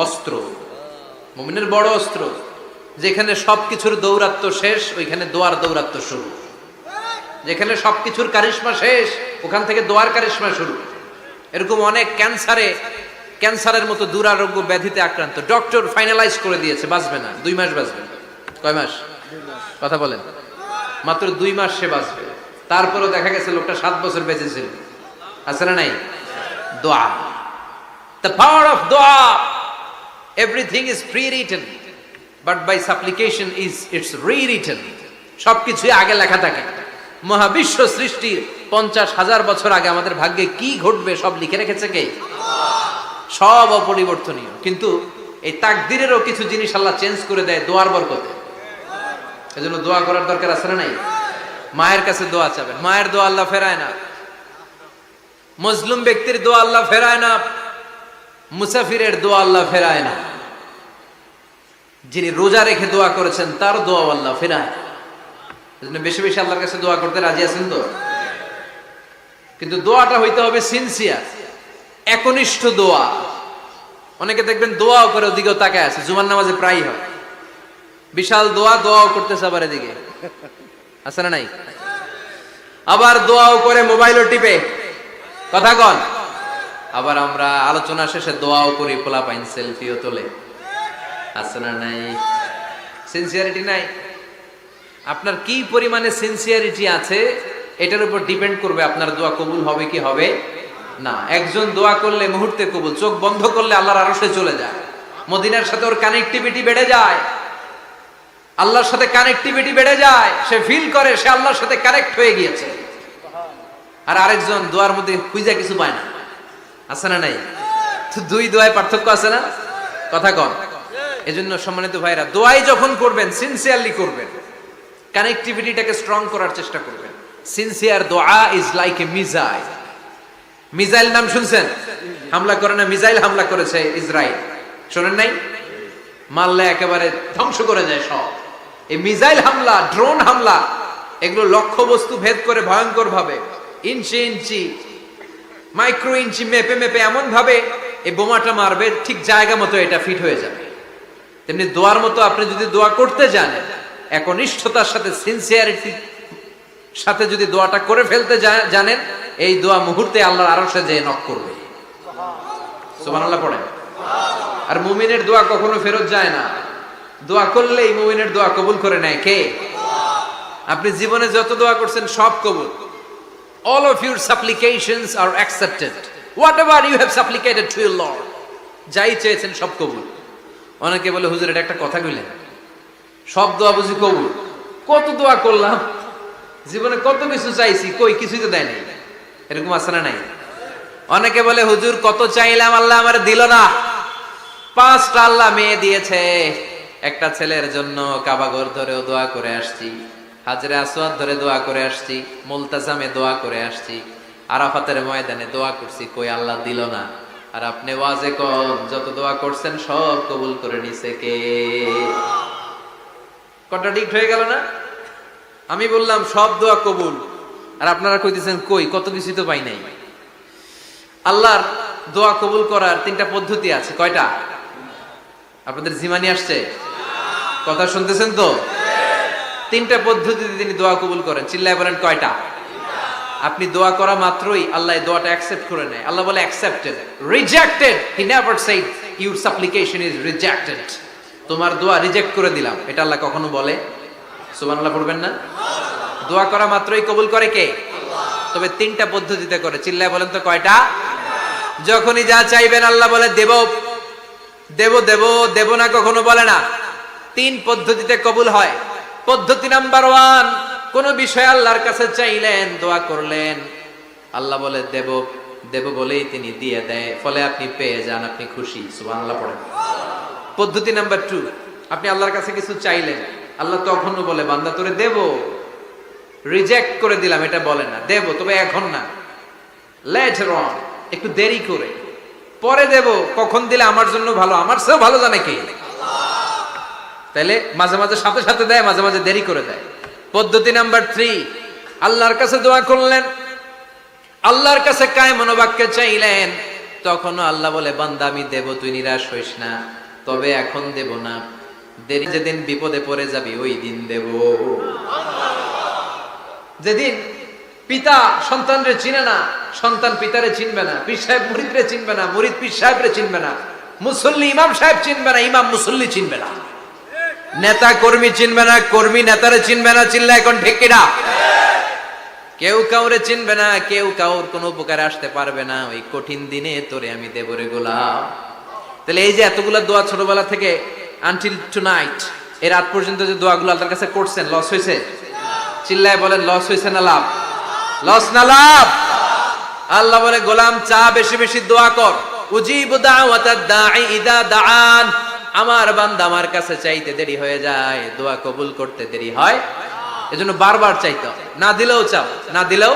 অস্ত্র, মুমিনের বড় অস্ত্র। যেখানে সবকিছুর দৌরাত্ম শেষ ওইখানে দোয়ার দৌরাত্ম শুরু। যেখানে সবকিছুর কারিশমা শেষ ওখান থেকে দোয়ার কারিশমা শুরু। এরকম অনেক ক্যান্সারে ক্যান্সারের মতো দুরারোগ্য ব্যাধিতে আক্রান্ত, ডক্টর ফাইনালাইজ করে দিয়েছে বাঁচবে না, 2 মাস বাঁচবে। কয় মাস? কথা বলেন। মাত্র 2 মাস সে বাঁচবে। তারপরেও দেখা গেছে লোকটা 7 বছর বেঁচে ছিল। আছে না নাই? দোয়া, the power of dua. Everything is pre-written, but by supplication it's rewritten. সবকিছুই আগে লেখা থাকে। মহাবিশ্ব সৃষ্টির 50,000 বছর আগে আমাদের ভাগ্যে কি ঘটবে সব লিখে রেখেছে কে? সব অপরিবর্তনীয়। কিন্তু এই তাকদিরেরও কিছু জিনিস আল্লাহ চেঞ্জ করে দেয় দোয়ার বরকতে। এজন্য দোয়া করার দরকার আছে না নাই? মায়ের কাছে দোয়া চাবেন, মায়ের দোয়া আল্লাহ ফেরায় না। মজলুম ব্যক্তির দোয়া আল্লাহ ফেরায় না, মুসাফিরের দোয়া আল্লাহ ফেরায় না। যিনি রোজা রেখে দোয়া করেছেন তার দোয়া আল্লাহ ফেরায়। এজন্য বেশি বেশি আল্লাহর কাছে দোয়া করতে রাজি আছেন তো? কিন্তু দোয়াটা হইতে হবে সিনসিয়ার, একনিষ্ঠ দোয়া। অনেকে দেখবেন দোয়াও করে ওদিকেও তাকায় আছে, জুমার নামাজে প্রায় হয় বিশাল দোয়া, দোয়াও করতেছে আবার এদিকে, আছে না নাই? আবার দোয়াও করে মোবাইলও টিপে, কথা কন। আবার আমরা আলোচনা শেষে দোয়াও করি, পোলাপাইন সেলফিও তোলে, আছে না নাই? সিনসিয়ারিটি নাই। আপনার কি পরিমাণে সিনসিয়ারিটি আছে এটার উপর ডিপেন্ড করবে আপনার দোয়া কবুল হবে কি হবে না। একজন দোয়া করলে মুহূর্তে কবুল, চোখ বন্ধ করলে আল্লাহর আরশে চলে যায়, মদিনার সাথে ওর কানেক্টিভিটি বেড়ে যায়, আল্লাহর সাথে কানেক্টিভিটি বেড়ে যায়, সে ফিল করে সে আল্লাহর সাথে কানেক্ট হয়ে গিয়েছে। আর আরেকজন দোয়ার মধ্যে খুঁজে কিছু পায় না, আছে না নাই? তো 2 দোয়ায় পার্থক্য আছে না? কথা কন। এজন্য সম্মানিত ভাইরা, দোয়াই যখন করবেন সিনসিয়ারলি করবেন, কানেক্টিভিটিটাকে স্ট্রং করার চেষ্টা করবেন। সিনসিয়ার দোয়া is like a missile. Missile নাম শুনছেন? হামলা করে না, মিসাইল হামলা করেছে ইসরায়েল, শোনেন নাই? মারলে একেবারে ধ্বংস করে যায় সব। এই মিসাইল হামলা, ড্রোন হামলা, এগুলো লক্ষ্য বস্তু ভেদ করে ভয়ঙ্কর ভাবে, ইঞ্চি ইঞ্চি, মাইক্রো ইঞ্চি মেপে মেপে এমন ভাবে এই বোমাটা মারবে, ঠিক জায়গা মতো এটা ফিট হয়ে যাবে। তেমনি দোয়ার মতো আপনি যদি দোয়া করতে জানেন, একনিষ্ঠতার সাথে সিনসিয়ারিটি সাথে যদি দোয়াটা করে ফেলতে জানেন, এই দোয়া মুহূর্তে আল্লাহর আরশে যেয়ে নক করবে। সুবহানাল্লাহ পড়েন। আর মুমিনের দোয়া কখনো ফেরত যায় না, দোয়া করলেই মুমিনের দোয়া কবুল করে নেয় কে? আপনি জীবনে যত দোয়া করছেন সব কবুল। All of your supplications are accepted. Whatever you have supplicated to your Lord, যাই চেয়েছেন সব কবুল। অনেকে বলে হুজুর এটা একটা কথা কইলেন, সব দোয়া বুঝি কবুল? কত দোয়া করলাম, জীবনে কত কিছু চাইছি, কই কিছুই তো দেয় নাই। এরকম আছে না নাই? অনেকে বলে হুজুর কত চাইলাম আল্লাহ আমার দিল না। 5টা আল্লাহ মেয়ে দিয়েছে, একটা ছেলের জন্য কাবাগর ধরেও দোয়া করে আসছি, হাজরে আসওয়াদ ধরে দোয়া করে আসছি, মুলতাজামে দোয়া করে আসছি, আরাফাতের ময়দানে দোয়া করছি, কই আল্লাহ দিল না। আর আপনি ওয়াজে কোন যত দোয়া করছেন সব কবুল করে নিছে কে? কন্ট্রাডিক্ট হয়ে গেল না? আমি বললাম সব দোয়া কবুল, আর আপনারা কইতেছেন কই কত কিছু তো পাই নাই। আল্লাহর দোয়া কবুল করার 3টা পদ্ধতি আছে। কয়টা? আপনাদের জিমানি আসছে? কথা শুনতেছেন তো? 3টা পদ্ধতিতে তিনি দোয়া কবুল করেন। চিল্লায় বলেন কয়টা? আপনি দোয়া করা মাত্রই আল্লাহ দোয়াটা অ্যাকসেপ্ট করে নেয়। আল্লাহ বলে accepted, rejected he never shed your সাপ্লিকেশন is rejected. তোমার দোয়া রিজেক্ট করে দিলাম, এটা আল্লাহ কখনো বলে? সুবহানাল্লাহ পড়বেন না? দোয়া করা মাত্রই কবুল করে কে? তবে 3টা পদ্ধতিতে করে। চিল্লায় বলেন তো কয়টা? যখনই যা চাইবেন আল্লাহ বলে দেব দেব দেব, দেব না কখনো বলে না। 3 পদ্ধতিতে কবুল হয়। পদ্ধতি নাম্বার 1, কোন বিষয় আল্লাহর কাছে চাইলেন, দোয়া করলেন, আল্লাহ বলে দেব দেব বলেই তিনি দিয়ে দেয়, ফলে আপনি পেয়ে যান, আপনি খুশি। সুবহানাল্লাহ পড়েন। পদ্ধতি নাম্বার 2, আপনি আল্লাহর কাছে কিছু চাইলেন, আল্লাহ তখনও বলে বান্দা তোরে দেব, রিজেক্ট করে দিলাম এটা বলে না, দেব তবে এখন না, লেটার অন, একটু দেরি করে, পরে দেব, কখন দিলে আমার জন্য ভালো, আমার চেয়েও ভালো জানে কে? তাইলে মাঝে মাঝে সাথে সাথে দেয়, মাঝে মাঝে দেরি করে দেয়। পদ্ধতি নাম্বার 3, আল্লাহর কাছে দোয়া করলেন, আল্লাহর কাছে কায় মনোবাক্যে চাইলেন, তখনও আল্লাহ বলে বান্দা আমি দেব, তুই নিরাশ হইস না, তবে এখন দেব না, দেরি যেদিন বিপদে পড়ে যাবি ওই দিন দেব। যেদিন পিতা সন্তানরে চিনে না, সন্তান পিতারে চিনবে না, পীর সাহেব মুরিদরে চিনবে না, মুরিদ পীর সাহেবরে চিনবে না, মুসল্লি ইমাম সাহেব চিনবে না, ইমাম মুসল্লি চিনবে না, নেতা কর্মী চিনবে না, কর্মী নেতারে চিনবে না। চিল্লা এখন ঠিক কিনা? কেউ কাউরে চিনবে না, কেউ কাউর কোনো উপকারে আসতে পারবে না। ওই কঠিন দিনে তোরে আমি দেব রে গোলাম। তাহলে এই যে এতগুলা দোয়া ছোটবেলা থেকে আনটিল টুনাইট, এর রাত পর্যন্ত যে দোয়াগুলো আল্লাহর কাছে করছেন, লস হয়েছে? চিল্লায় বলেন, লস হয়েছে না লাভ? লস না লাভ? আল্লাহ বলে, গোলাম চা বেশি বেশি দোয়া কর। উজিবু দাওয়াতাদ দাঈ ইদা দাআন। আমার বান্দা আমার কাছে চাইতে দেরি হয়ে যায়, দোয়া কবুল করতে দেরি হয়। এজন্য বারবার চাইতে হবে। না দিলেও চাও, না দিলেও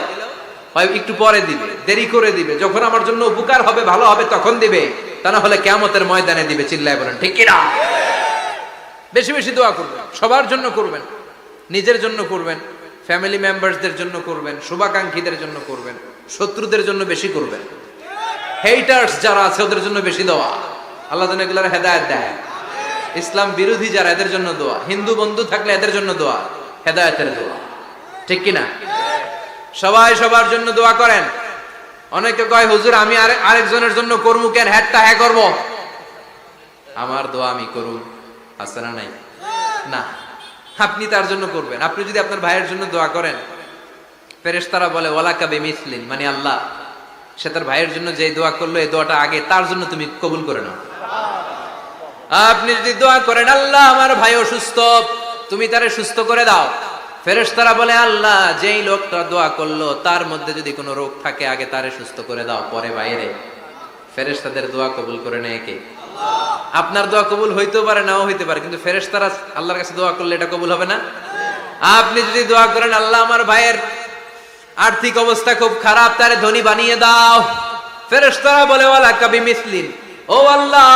হয় একটু পরে দিবে, দেরি করে দিবে। যখন আমার জন্য উপকার হবে, ভালো হবে, তখন দিবে। তা না হলে কিয়ামতের ময়দানে দিবে। চিল্লায় বলেন ঠিক কি না? বেশি বেশি দোয়া করবেন, সবার জন্য করবেন, নিজের জন্য করবেন, ফ্যামিলি মেম্বারসদের জন্য করবেন, শুভাকাঙ্ক্ষীদের জন্য করবেন, শত্রুদের জন্য বেশি করবেন, হেটার্স যারা আছে ওদের জন্য বেশি দোয়া। আল্লাহ যেন এগুলোর হেদায়েত দেয়। ইসলাম বিরোধী যারা, এদের জন্য দোয়া। হিন্দু বন্ধু থাকলে এদের জন্য দোয়া, হেদায়েতের দোয়া। ঠিক কিনা? সবাই সবার জন্য দোয়া করেন। অনেকে কয়, হুজুর আমি আরেকজনের জন্য করবো কেন, হ্যাটটা হ্যাঁ করবো, আমার দোয়া আমি করব। আছে না নাই? না, আপনি তার জন্য করবেন। আপনি যদি আপনার ভাইয়ের জন্য দোয়া করেন, ফেরেশতারা বলে ওয়ালাকা বিমিসলিন, মানে আল্লাহ সে তার ভাইয়ের জন্য যে দোয়া করলো, এই দোয়াটা আগে তার জন্য তুমি কবুল করে নাও। আপনি যদি দোয়া করেন, আল্লাহ আমার ভাই অসুস্থ, তুমি তারে সুস্থ করে দাও, ফেরেশতারা বলে আল্লাহ যেই লোকটা দোয়া করলো তার মধ্যে যদি কোনো রোগ থাকে, আগে তারে সুস্থ করে দাও, পরে বাইরে। ফেরেশতাদের দোয়া কবুল করে নেয় কে? আপনার দোয়া কবুল হইতেও পারে, নাও হইতে পারে, কিন্তু ফেরেশতারা আল্লাহর কাছে দোয়া করলে এটা কবুল হবে না? আপনি যদি দোয়া করেন, আল্লাহ আমার ভাইয়ের আর্থিক অবস্থা খুব খারাপ, তারে ধনী বানিয়ে দাও, ফেরেশতারা বলে ওয়ালাকা বিমিসলিন, ও আল্লাহ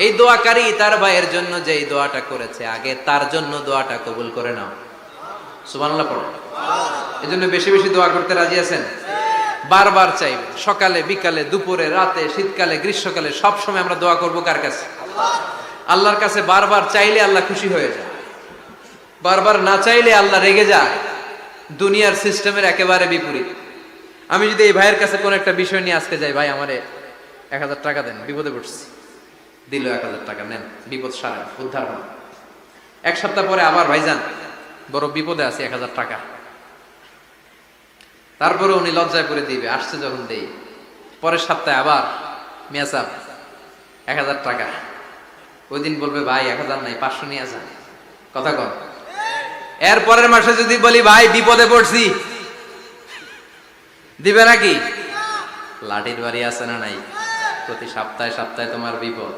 এই দোয়াকারী তার ভাইয়ের জন্য যেই দোয়াটা করেছে, আগে তার জন্য দোয়াটা কবুল করে নাও। সুবহানাল্লাহ পড়ো। এজন্য বেশি বেশি দোয়া করতে রাজি আছেন? বারবার চাইবেন, সকালে বিকালে দুপুরে রাতে শীতকালে গ্রীষ্মকালে, সব সময় আমরা দোয়া করব কার কাছে? আল্লাহর কাছে। বারবার চাইলে আল্লাহ খুশি হয়ে যায়, বারবার না চাইলে আল্লাহ রেগে যায়। দুনিয়ার সিস্টেমের একেবারে বিপরীত। আমি যদি এই ভাইয়ের কাছে কোন একটা বিষয় নিয়ে আজকে যাই, ভাই আমারে 1000 টাকা দেন, বিপদে পড়ছি, দিল 1000 টাকা, নেন, বিপদ সারা, উদ্ধার হন। এক সপ্তাহ পরে আবার ভাইজান বড় বিপদে আছে, 1000 টাকা। তারপরে উনি লজ্জায় পড়ে দিবে, আসছে যখন দেই। পরের সপ্তাহে আবার মিয়া সাহেব 1000 টাকা। ওই দিন বলবে ভাই 1000 নাই, 500 নিয়ে আসেন, কথা কন। এর পরের মাসে যদি বলি ভাই বিপদে পড়ছি, দিবে নাকি? লাঠির বাড়ি আছে না নাই? প্রতি সপ্তাহে সপ্তাহে তোমার বিপদ,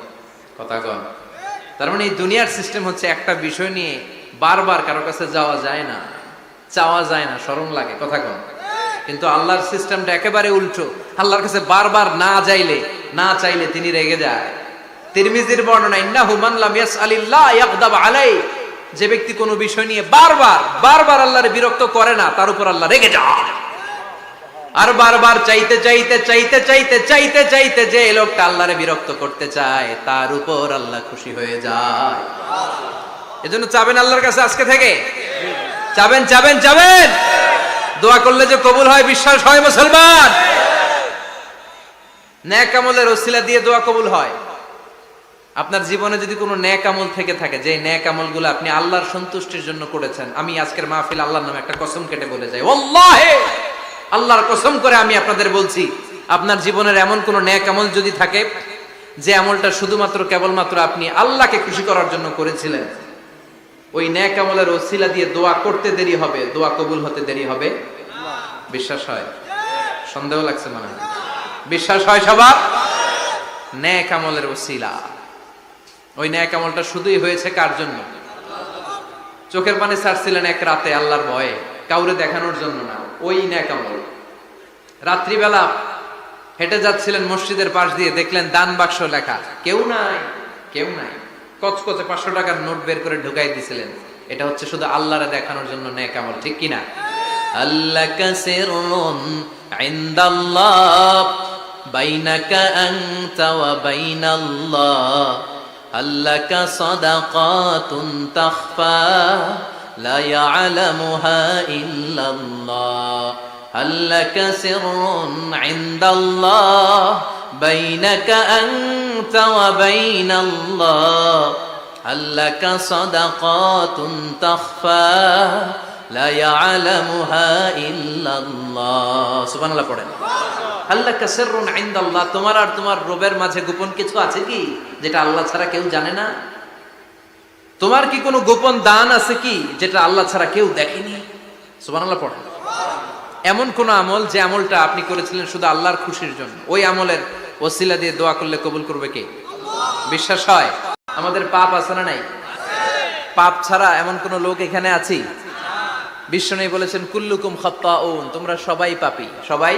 কথা কন। তার মানে এই দুনিয়ার সিস্টেম হচ্ছে, একটা বিষয় নিয়ে বারবার কারো কাছে যাওয়া যায় না, চাওয়া যায় না, শরম লাগে, কথা কন। কিন্তু আল্লাহর সিস্টেমটা একেবারে উল্টো। আল্লাহর কাছে বারবার না চাইলে তিনি রেগে যায়। তিরমিজির বর্ণনা, ইন্নাহু মান লাম ইয়াসআলিল্লাহ ইয়াগদাব আলাইহি, যে ব্যক্তি কোনো বিষয় নিয়ে বারবার আল্লাহরে বিরক্ত করে না, তার উপর আল্লাহ রেগে যায়। আর বারবার চাইতে যে লোকটা আল্লাহরে বিরক্ত করতে চায়, তার উপর আল্লাহ খুশি হয়ে যায়। এজন্য চাবেন আল্লাহর কাছে আজকে থেকে, চাবেন। দোয়া করলে যে কবুল হয়, বিশ্বাস হয় মুসলমান? নেক আমলের ওসিলা দিয়ে দোয়া কবুল হয়। আপনার জীবনে যদি কোনো নেক আমল থেকে থাকে, যে নেক আমলগুলো আপনি আল্লাহর সন্তুষ্টির জন্য করেছেন, আমি আজকের মাহফিল আল্লাহর নামে একটা কসম কেটে বলে যাই, ওয়াল্লাহি আল্লাহর কসম করে আমি আপনাদের বলছি, আপনার জীবনের এমন কোন নেক আমল যদি থাকে, যে আমলটা শুধুমাত্র কেবলমাত্র আপনি আল্লাহকে খুশি করার জন্য করেছিলেন, ওই নেক আমলের ওসিলা দিয়ে দোয়া করতে দেরি হবে, দোয়া কবুল হতে দেরি হবে। বিশ্বাস হয়? সন্দেহ লাগছে মনে হয়? বিশ্বাস হয় সবার? নেক আমলের ওসিলা, ওই নেক আমলটা শুধুই হয়েছে কার জন্য? চোখের পানি ছাড়ছিলেন এক রাতে আল্লাহর ভয়ে, কাউরে দেখানোর জন্য না। ওই নেক আমল। রাত্রিবেলা হেঁটে যাচ্ছিলেন মসজিদের পাশ দিয়ে, দেখলেন দান বাক্স লেখা, কেউ নাই। কচকচে 500 টাকার নোট বের করে ঢুকাই দিছিলেন। এটা হচ্ছে শুধু আল্লাহরে দেখানোর জন্য নেক আমল, ঠিক কিনা? আল্লাকা সিররুন ইনদাল্লাহ বাইনাকা আনতা ওয়া বাইনাল্লাহ, আল্লাকা সাদাকাতুন তাখফা লা ইয়ালামুহা ইল্লাল্লাহ, হাল্লাকা সিররুন ইনদাল্লাহ বাইনাকা আনতা ওয়া বাইনাল্লাহ হাল্লাকা সাদাকাতুন তাখফা লা ইয়ালামুহা ইল্লাল্লাহ। সুবহানাল্লাহ পড়েন। হাল্লাকা সিররুন ইনদাল্লাহ, তোমার আর তোমার রবের মাঝে গোপন কিছু আছে কি যেটা আল্লাহ ছাড়া কেউ জানে না? তোমার কি কোনো গোপন দান আছে কি যেটা আল্লাহ ছাড়া কেউ দেখেনি? সুবহানাল্লাহ পড়েন। এমন কোন আমল যে আমলটা আপনি করেছিলেন শুধু আল্লাহর খুশির জন্য, ওই আমলের ওসিলা দিয়ে দোয়া করলে কবুল করবে কে? বিশ্বাস হয়? আমাদের পাপ আছে না নাই? পাপ ছাড়া এমন কোন লোক এখানে আছি? বিশ্বনবী বলেছেন কুল্লুকুম খাত্তাউন, তোমরা সবাই পাপী, সবাই।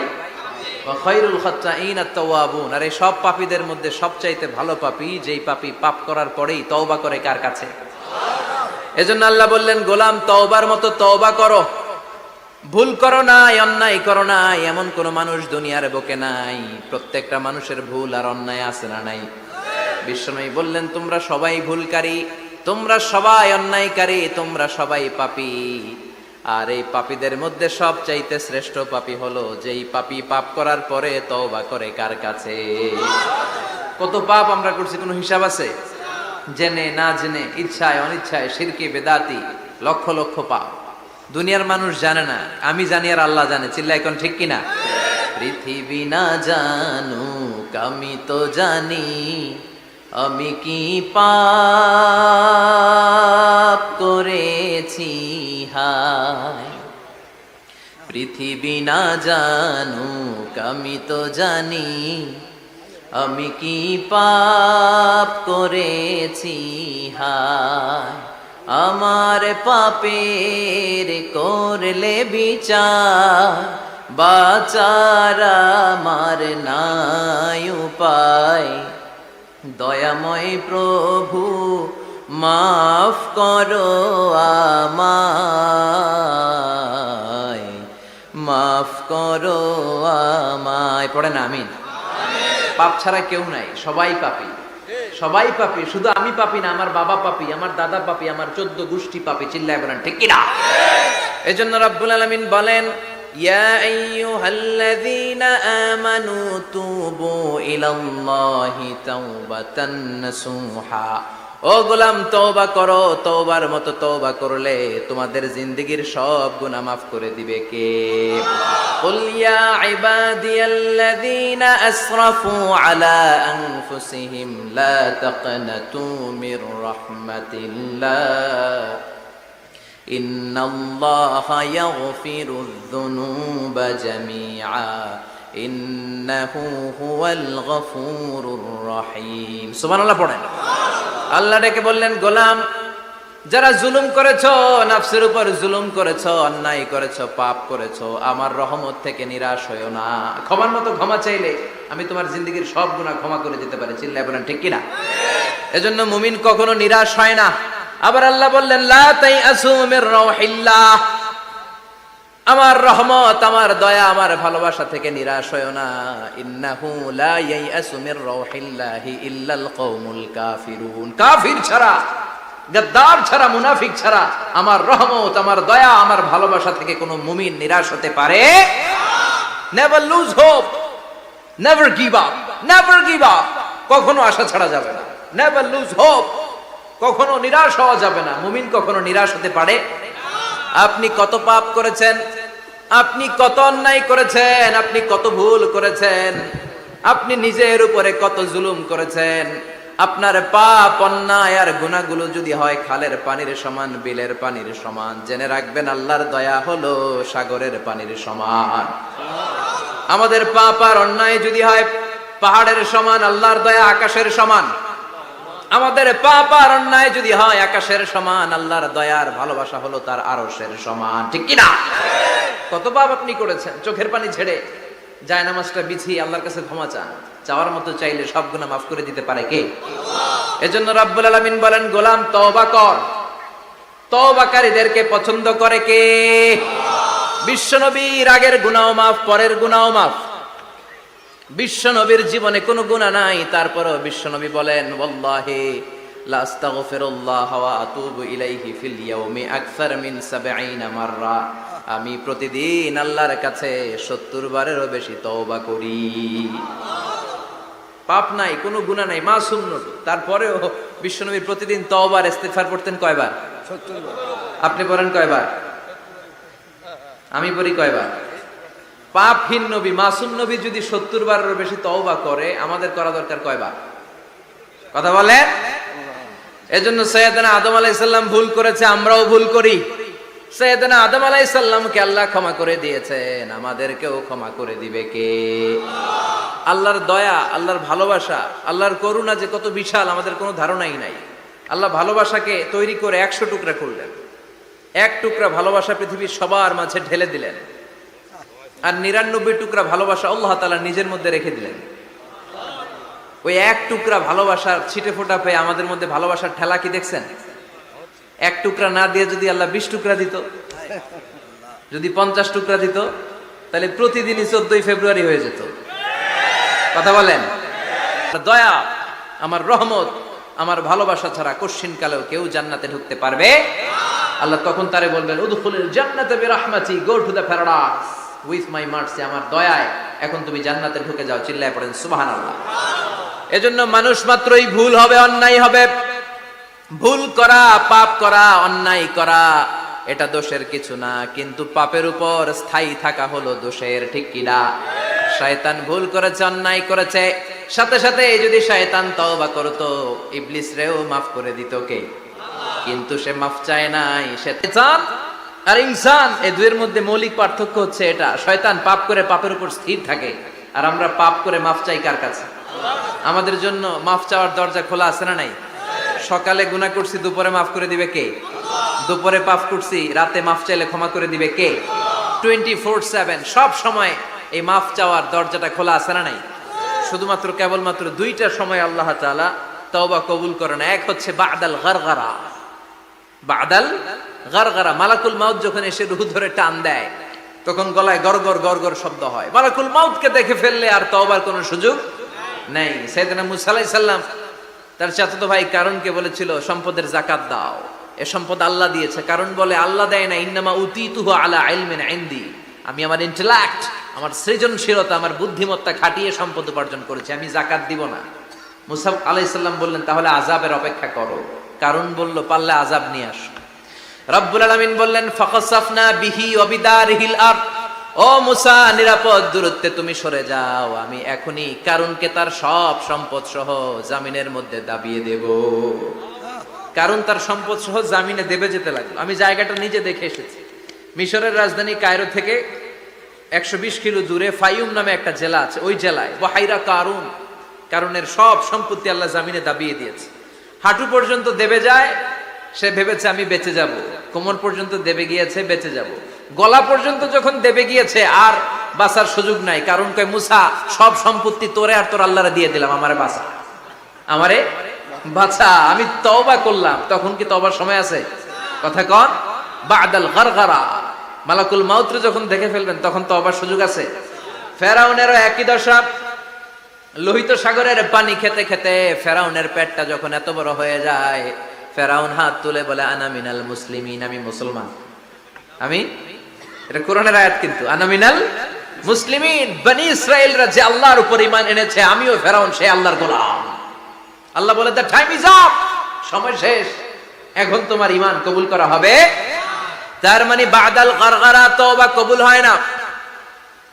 ওয়া খায়রুল খাত্তাইন আত-তাওয়াবুন, আর এই সব পাপীদের মধ্যে সবচাইতে ভালো পাপী যেই পাপী পাপ করার পরেই তওবা করে কার কাছে? এজন্য আল্লাহ বললেন গোলাম তওবার মতো তওবা করো, ভুল করো নাই, অন্যায় করো নাই, এমন কোন মানুষ দুনিয়ার বুকে নাই। প্রত্যেকটা মানুষের ভুল আর অন্যায় আছে না নাই? বিশ্বনবী বললেন তোমরা সবাই ভুলকারী, তোমরা সবাই অন্যায়কারী, তোমরা সবাই পাপী। আর এই পাপীদের মধ্যে সবচাইতে শ্রেষ্ঠ পাপী হলো যেই পাপী পাপ করার পরে তওবা করে কার কাছে? কত পাপ আমরা করছি কোনো হিসাব আছে? জেনে না জেনে, ইচ্ছায় অনিচ্ছায়, শিরকে বেদাতি, লক্ষ লক্ষ পাপ। দুনিয়ার মানুষ জানে না, আমি জানি আর আল্লাহ জানে। চিল্লায় এখন ঠিক কিনা? পৃথিবী না জানুক আমি তো জানি, আমি কি পাপ করেছি হায়। পৃথিবী না জানুক আমি তো জানি, আমি কি পাপ করেছি হায়। আমার পাপের করলে বিচার, বাঁচার আমার নাই উপায়। দয়াময় প্রভু মাফ করো আমায়, মাফ করো আমায়। পড়ে না আমিন? পাপ ছাড়া কেউ নাই, সবাই পাপী, সবাই পাপী। শুধু আমি পাপী না, আমার বাবা পাপী, আমার দাদা পাপী, আমার 14 গোষ্ঠী পাপী। চিল্লায় বলেন ঠিক কিনা? এজন্য রাব্বুল আলামিন বলেন ইয়া আইয়ুহাল্লাযীনা আমানু তুবু ইলাল্লাহি তাওবাতান নাসুহা। ও গোলাম তওবা করো, তওবার মতো তওবা করলে তোমাদের জিন্দেগীর সব গুনাহ মাফ করে দিবে কে? কুল ইয়া ইবাদিয়াল্লাযীনা আসরাফু আলা আনফুসিহিম লা তাকনাতু মির রাহমাতিল্লাহ ইন্নাল্লাহা ইয়াগফিরুয যুনুবা জামিআ ইন্নাহু হুয়াল গফুরুর রহিম। সুবহানাল্লাহ পড়েন। আল্লাহ ডেকে বললেন গোলাম যারা জুলুম করেছো, নফসের উপর জুলুম করেছো, অন্যায় করেছো, পাপ করেছো, আমার রহমত থেকে নিরাশ হয়ো না। ক্ষমার মতো ক্ষমা চাইলে আমি তোমার জিন্দেগীর সব গুনাহ ক্ষমা করে দিতে পারি। চিল্লায় বলেন ঠিক কিনা? এজন্য মুমিন কখনো নিরাশ হয় না। আবার আল্লাহ বললেন লা তাইআসু মির রাউহিল্লাহ, আমার রহমত, আমার দয়া, আমার ভালোবাসা থেকে নিরাশ হয়ো না। ইন্নাহু লা ইয়াইআসু মির রাউহিল্লাহি ইল্লাল কওমুল কাফিরুন, কাফির ছাড়া, গাদ্দার ছাড়া, মুনাফিক ছাড়া আমার রহমত, আমার দয়া, আমার ভালোবাসা থেকে কোনো মুমিন নিরাশ হতে পারে না। Never lose hope, never give up, never give up. কখনো আশা ছাড়া যাবে না। নেভার লুজ হোপ, কখনো নিরাশ হওয়া যাবে না। মুমিন কখনো নিরাশ হতে পারে। আপনি কত পাপ করেছেন, আপনি কত অন্যায় করেছেন, আপনি কত ভুল করেছেন, আপনি নিজের উপরে কত জুলুম করেছেন। আপনার পাপ, অন্যায় আর গুনাহগুলো যদি হয় খালের পানির সমান, বিলের পানির সমান, জেনে রাখবেন আল্লাহর দয়া হলো সাগরের পানির সমান। আমাদের পাপ আর অন্যায় যদি হয় পাহাড়ের সমান, আল্লাহর দয়া আকাশের সমান। আমাদের পাপ আর অন্যায় যদি হয় আকাশের সমান, আল্লাহর দয়ার ভালোবাসা হলো তার আরশের সমান। ঠিক কি না? কত পাপ আপনি করেছেন, চোখের পানি ছেড়ে জায়নামাজটা বিছিয়ে আল্লাহর কাছে ক্ষমা চান। চাওয়ার মতো চাইলে সব গুনাহ মাফ করে দিতে পারে কে? এজন্য রাব্বুল আলামিন বলেন গোলাম তওবা কর। তওবাকারীদেরকে পছন্দ করে কে? বিশ্বনবীর আগের গুনাহ মাফ, পরের গুনাহ মাফ। বিশ্বনবীর জীবনে কোনো গুনাহ নাই, তারপরেও বিশ্বনবী বলেন ওয়াল্লাহি লা আস্তাগফিরুল্লাহ ওয়া আতুবু ইলাইহি ফিল ইয়াউমি আকসার মিন 70 মাররা। আমি প্রতিদিন আল্লাহর কাছে 70 বারেরও বেশি তওবা করি। পাপ নাই, কোনো গুনাহ নাই, মাসুম নবী। তারপরেও বিশ্বনবী প্রতিদিন তওবা আর ইস্তিগফার পড়তেন কয়বার? 70 বার। আপনি পড়েন কয়বার? আমি পড়ি কয়বার? পাপহীন নবী, মাসুম নবী যদি 70 বারেরও বেশি তওবা করে, আমাদের করা দরকার কয়বার? কথা বলে। এজন্য সৈয়দনা আদম আলাইহিস সালাম ভুল করেছে, আমরাও ভুল করি। সৈয়দনা আদম আলাইহিস সালামকে আল্লাহ ক্ষমা করে দিয়েছেন, আমাদেরকেও ক্ষমা করে দিবে কে? আল্লাহর দয়া, আল্লাহর ভালোবাসা, আল্লাহর করুণা যে কত বিশাল আমাদের কোনো ধারণাই নাই। আল্লাহ ভালোবাসাকে তৈরি করে 100 টুকরা করলেন। এক টুকরা ভালোবাসা পৃথিবীর সবার মাঝে ঢেলে দিলেন, আর 99 টুকরা ভালোবাসা আল্লাহ তাআলা নিজের মধ্যে রেখে দিলেন। ওই এক টুকরা ভালোবাসার ছিটে ফোটা পেয়ে আমাদের মধ্যে ভালোবাসার ঠেলা কি দেখছেন? এক টুকরা না দিয়ে যদি আল্লাহ 20 টুকরা দিত, যদি 50 টুকরা দিত, তাহলে প্রতিদিনই 14 ফেব্রুয়ারি হয়ে যেত। কথা বলেন। দয়া, আমার রহমত, আমার ভালোবাসা ছাড়া কশিন কালেও কেউ জান্নাতে ঢুকতে পারবে। আল্লাহ তখন তারে বলবেন, উদখুলুল জান্নাতা বিরহমাতি, go to the paradise with my mercy, আমার দয়ায় এখন তুমি জান্নাতে ঢুকে যাও। চিল্লায় পড়েন সুবহানাল্লাহ। এজন্য মানুষ মাত্রই ভুল হবে, অন্যায় হবে। ভুল করা, পাপ করা, অন্যায় করা এটা দোষের কিছু না, কিন্তু পাপের উপর স্থায়ী থাকা হলো দোষের, ঠিক কিনা? শয়তান ভুল করেছে, অন্যায় করেছে, সাথে সাথে যদি শয়তান তওবা করতো, ইবলিস রেও মাফ করে দিত কে? কিন্তু সে মাফ চায় নাই। শয়তান আর ইনসান, এই দুইয়ের মধ্যে মৌলিক পার্থক্য হচ্ছে এটা। শয়তান পাপ করে পাপের উপর স্থির থাকে, আর আমরা পাপ করে মাফ চাই কার কাছে? আমাদের জন্য মাফ চাওয়ার দরজা খোলা আছে না নাই? সকালে গুনাহ করছি, দুপুরে মাফ করে দিবে কে? দুপুরে পাপ করছি, রাতে মাফ চাইলে ক্ষমা করে দিবে কে? 24/7 সব সময় এই মাফ চাওয়ার দরজাটা খোলা আছে না নাই? শুধুমাত্র কেবলমাত্র দুইটা সময় আল্লাহ তাআলা তওবা কবুল করেন। এক হচ্ছে বাদাল গারগারা। বাদাল গারগারা, মালাকুল মাউত যখন এসে রূহ ধরে টান দেয়, তখন গলায় গরগর গরগর শব্দ হয়। মালাকুল মাউতকে দেখে ফেললে আর তওবার কোনো সুযোগ নেই। সাইয়েদনা মুসা আলাইহিস সালাম তার চাচাতো ভাই কারণকে বলেছিল, সম্পদের যাকাত দাও, এ সম্পদ আল্লাহ দিয়েছে। কারণ বলে, আল্লাহ দেয় না, ইন্নামা উতীতুহু আলা ইলমিন ইনদি, আমি আমার ইন্টেলেক্ট, আমার সৃজনশীলতা, আমার বুদ্ধিমত্তা খাটিয়ে সম্পদ উপার্জন করেছি, আমি যাকাত দিব না। মুসা আলাইহিস সালাম বললেন, তাহলে আযাবের অপেক্ষা করো। কারণ বলল, পারলে আযাব নিয়ে আসো। রব্বুল আলামিন বললেন, ফাকাসাফনা বিহি ওয়া বিদারিহিল আরদ, ও মুসা নিরাপদ দূরত্বে তুমি সরে যাও, আমি এখনই কারুনকে তার সব সম্পদ সহ জামিনের মধ্যে দাবিয়ে দেব। কারণ তার সম্পদ সহ জামিনে দেবে যেতে লাগলো। আমি জায়গাটা নিজে দেখে এসেছি। মিশরের রাজধানী কায়রো থেকে 120 কিলো দূরে ফাইউম নামে একটা জেলা আছে, ওই জেলায় বাহাইরা কারুন, কারণের সব সম্পত্তি আল্লাহ জামিনে দাবিয়ে দিয়েছে। হাঁটু পর্যন্ত দেবে যায়, সে ভেবেছে আমি বেঁচে যাব। কোমর পর্যন্ত দেবে গিয়েছে, বেঁচে যাব। গলা পর্যন্ত যখন দেবে গিয়েছে, আর বাঁচার সুযোগ নাই। কারণ কয়, মুসা সব সম্পত্তি তোরে আর তোর আল্লাহরে দিয়ে দিলাম, আমারে বাঁচা, আমারে বাঁচা, আমি তওবা করলাম। তখন কি তওবার সময় আছে? কথা কন। বাদাল গারগারা, মালাকুল মাউত যখন দেখে ফেলবেন, তখন তওবার সুযোগ আছে? ফেরাউনেরও একই দশা। লোহিত সাগরের পানি খেতে খেতে ফেরাউনের পেটটা যখন এত বড় হয়ে যায়, ফেরাউন হাত তুলে বলে, আনা মিনাল মুসলিমিন, আমি মুসলমান। আমি, এটা কোরআনের আয়াত কিন্তু, আনা মিনাল মুসলিমিন, বনি ইসরাইলরা যে আল্লাহর উপর ঈমান এনেছে, আমিও ফেরাউন সে আল্লাহর গোলাম। আল্লাহ বলে, দ্য টাইম ইজ আপ, সময় শেষ, এখন তোমার ঈমান কবুল করা হবে। তার মানে বাদাল গারগারা তওবা কবুল হয় না।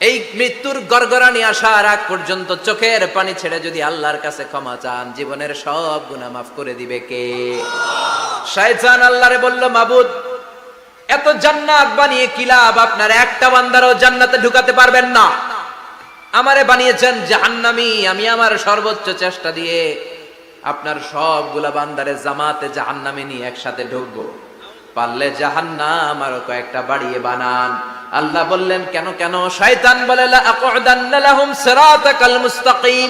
এই মৃত্যুর গড়গড়ানি আসার আগ পর্যন্ত চোখের পানি ছেড়ে যদি আল্লাহর কাছে ক্ষমা চান, জীবনের সব গুনাহ মাফ করে দিবে কে? শয়তান আল্লাহরে বলল, মাবুদ, এত জান্নাত বানিয়ে কি লাভ? আপনার একটা বান্দারও জান্নাতে ঢুকাতে পারবেন না। আমারে বানিয়েছেন জাহান্নামী, আমি আমার সর্বোচ্চ চেষ্টা দিয়ে আপনার সবগুলা বান্দারে জামাতে জাহান্নামে নিয়ে একসাথে ঢুকবো। পারলে জাহান্নাম আরো কয়েকটা বাড়িয়ে বানান। আল্লাহ বললেন, কেন কেন? শয়তান বলে, লা আকুদান্না লাহুম সিরাতাকাল মুস্তাকিম,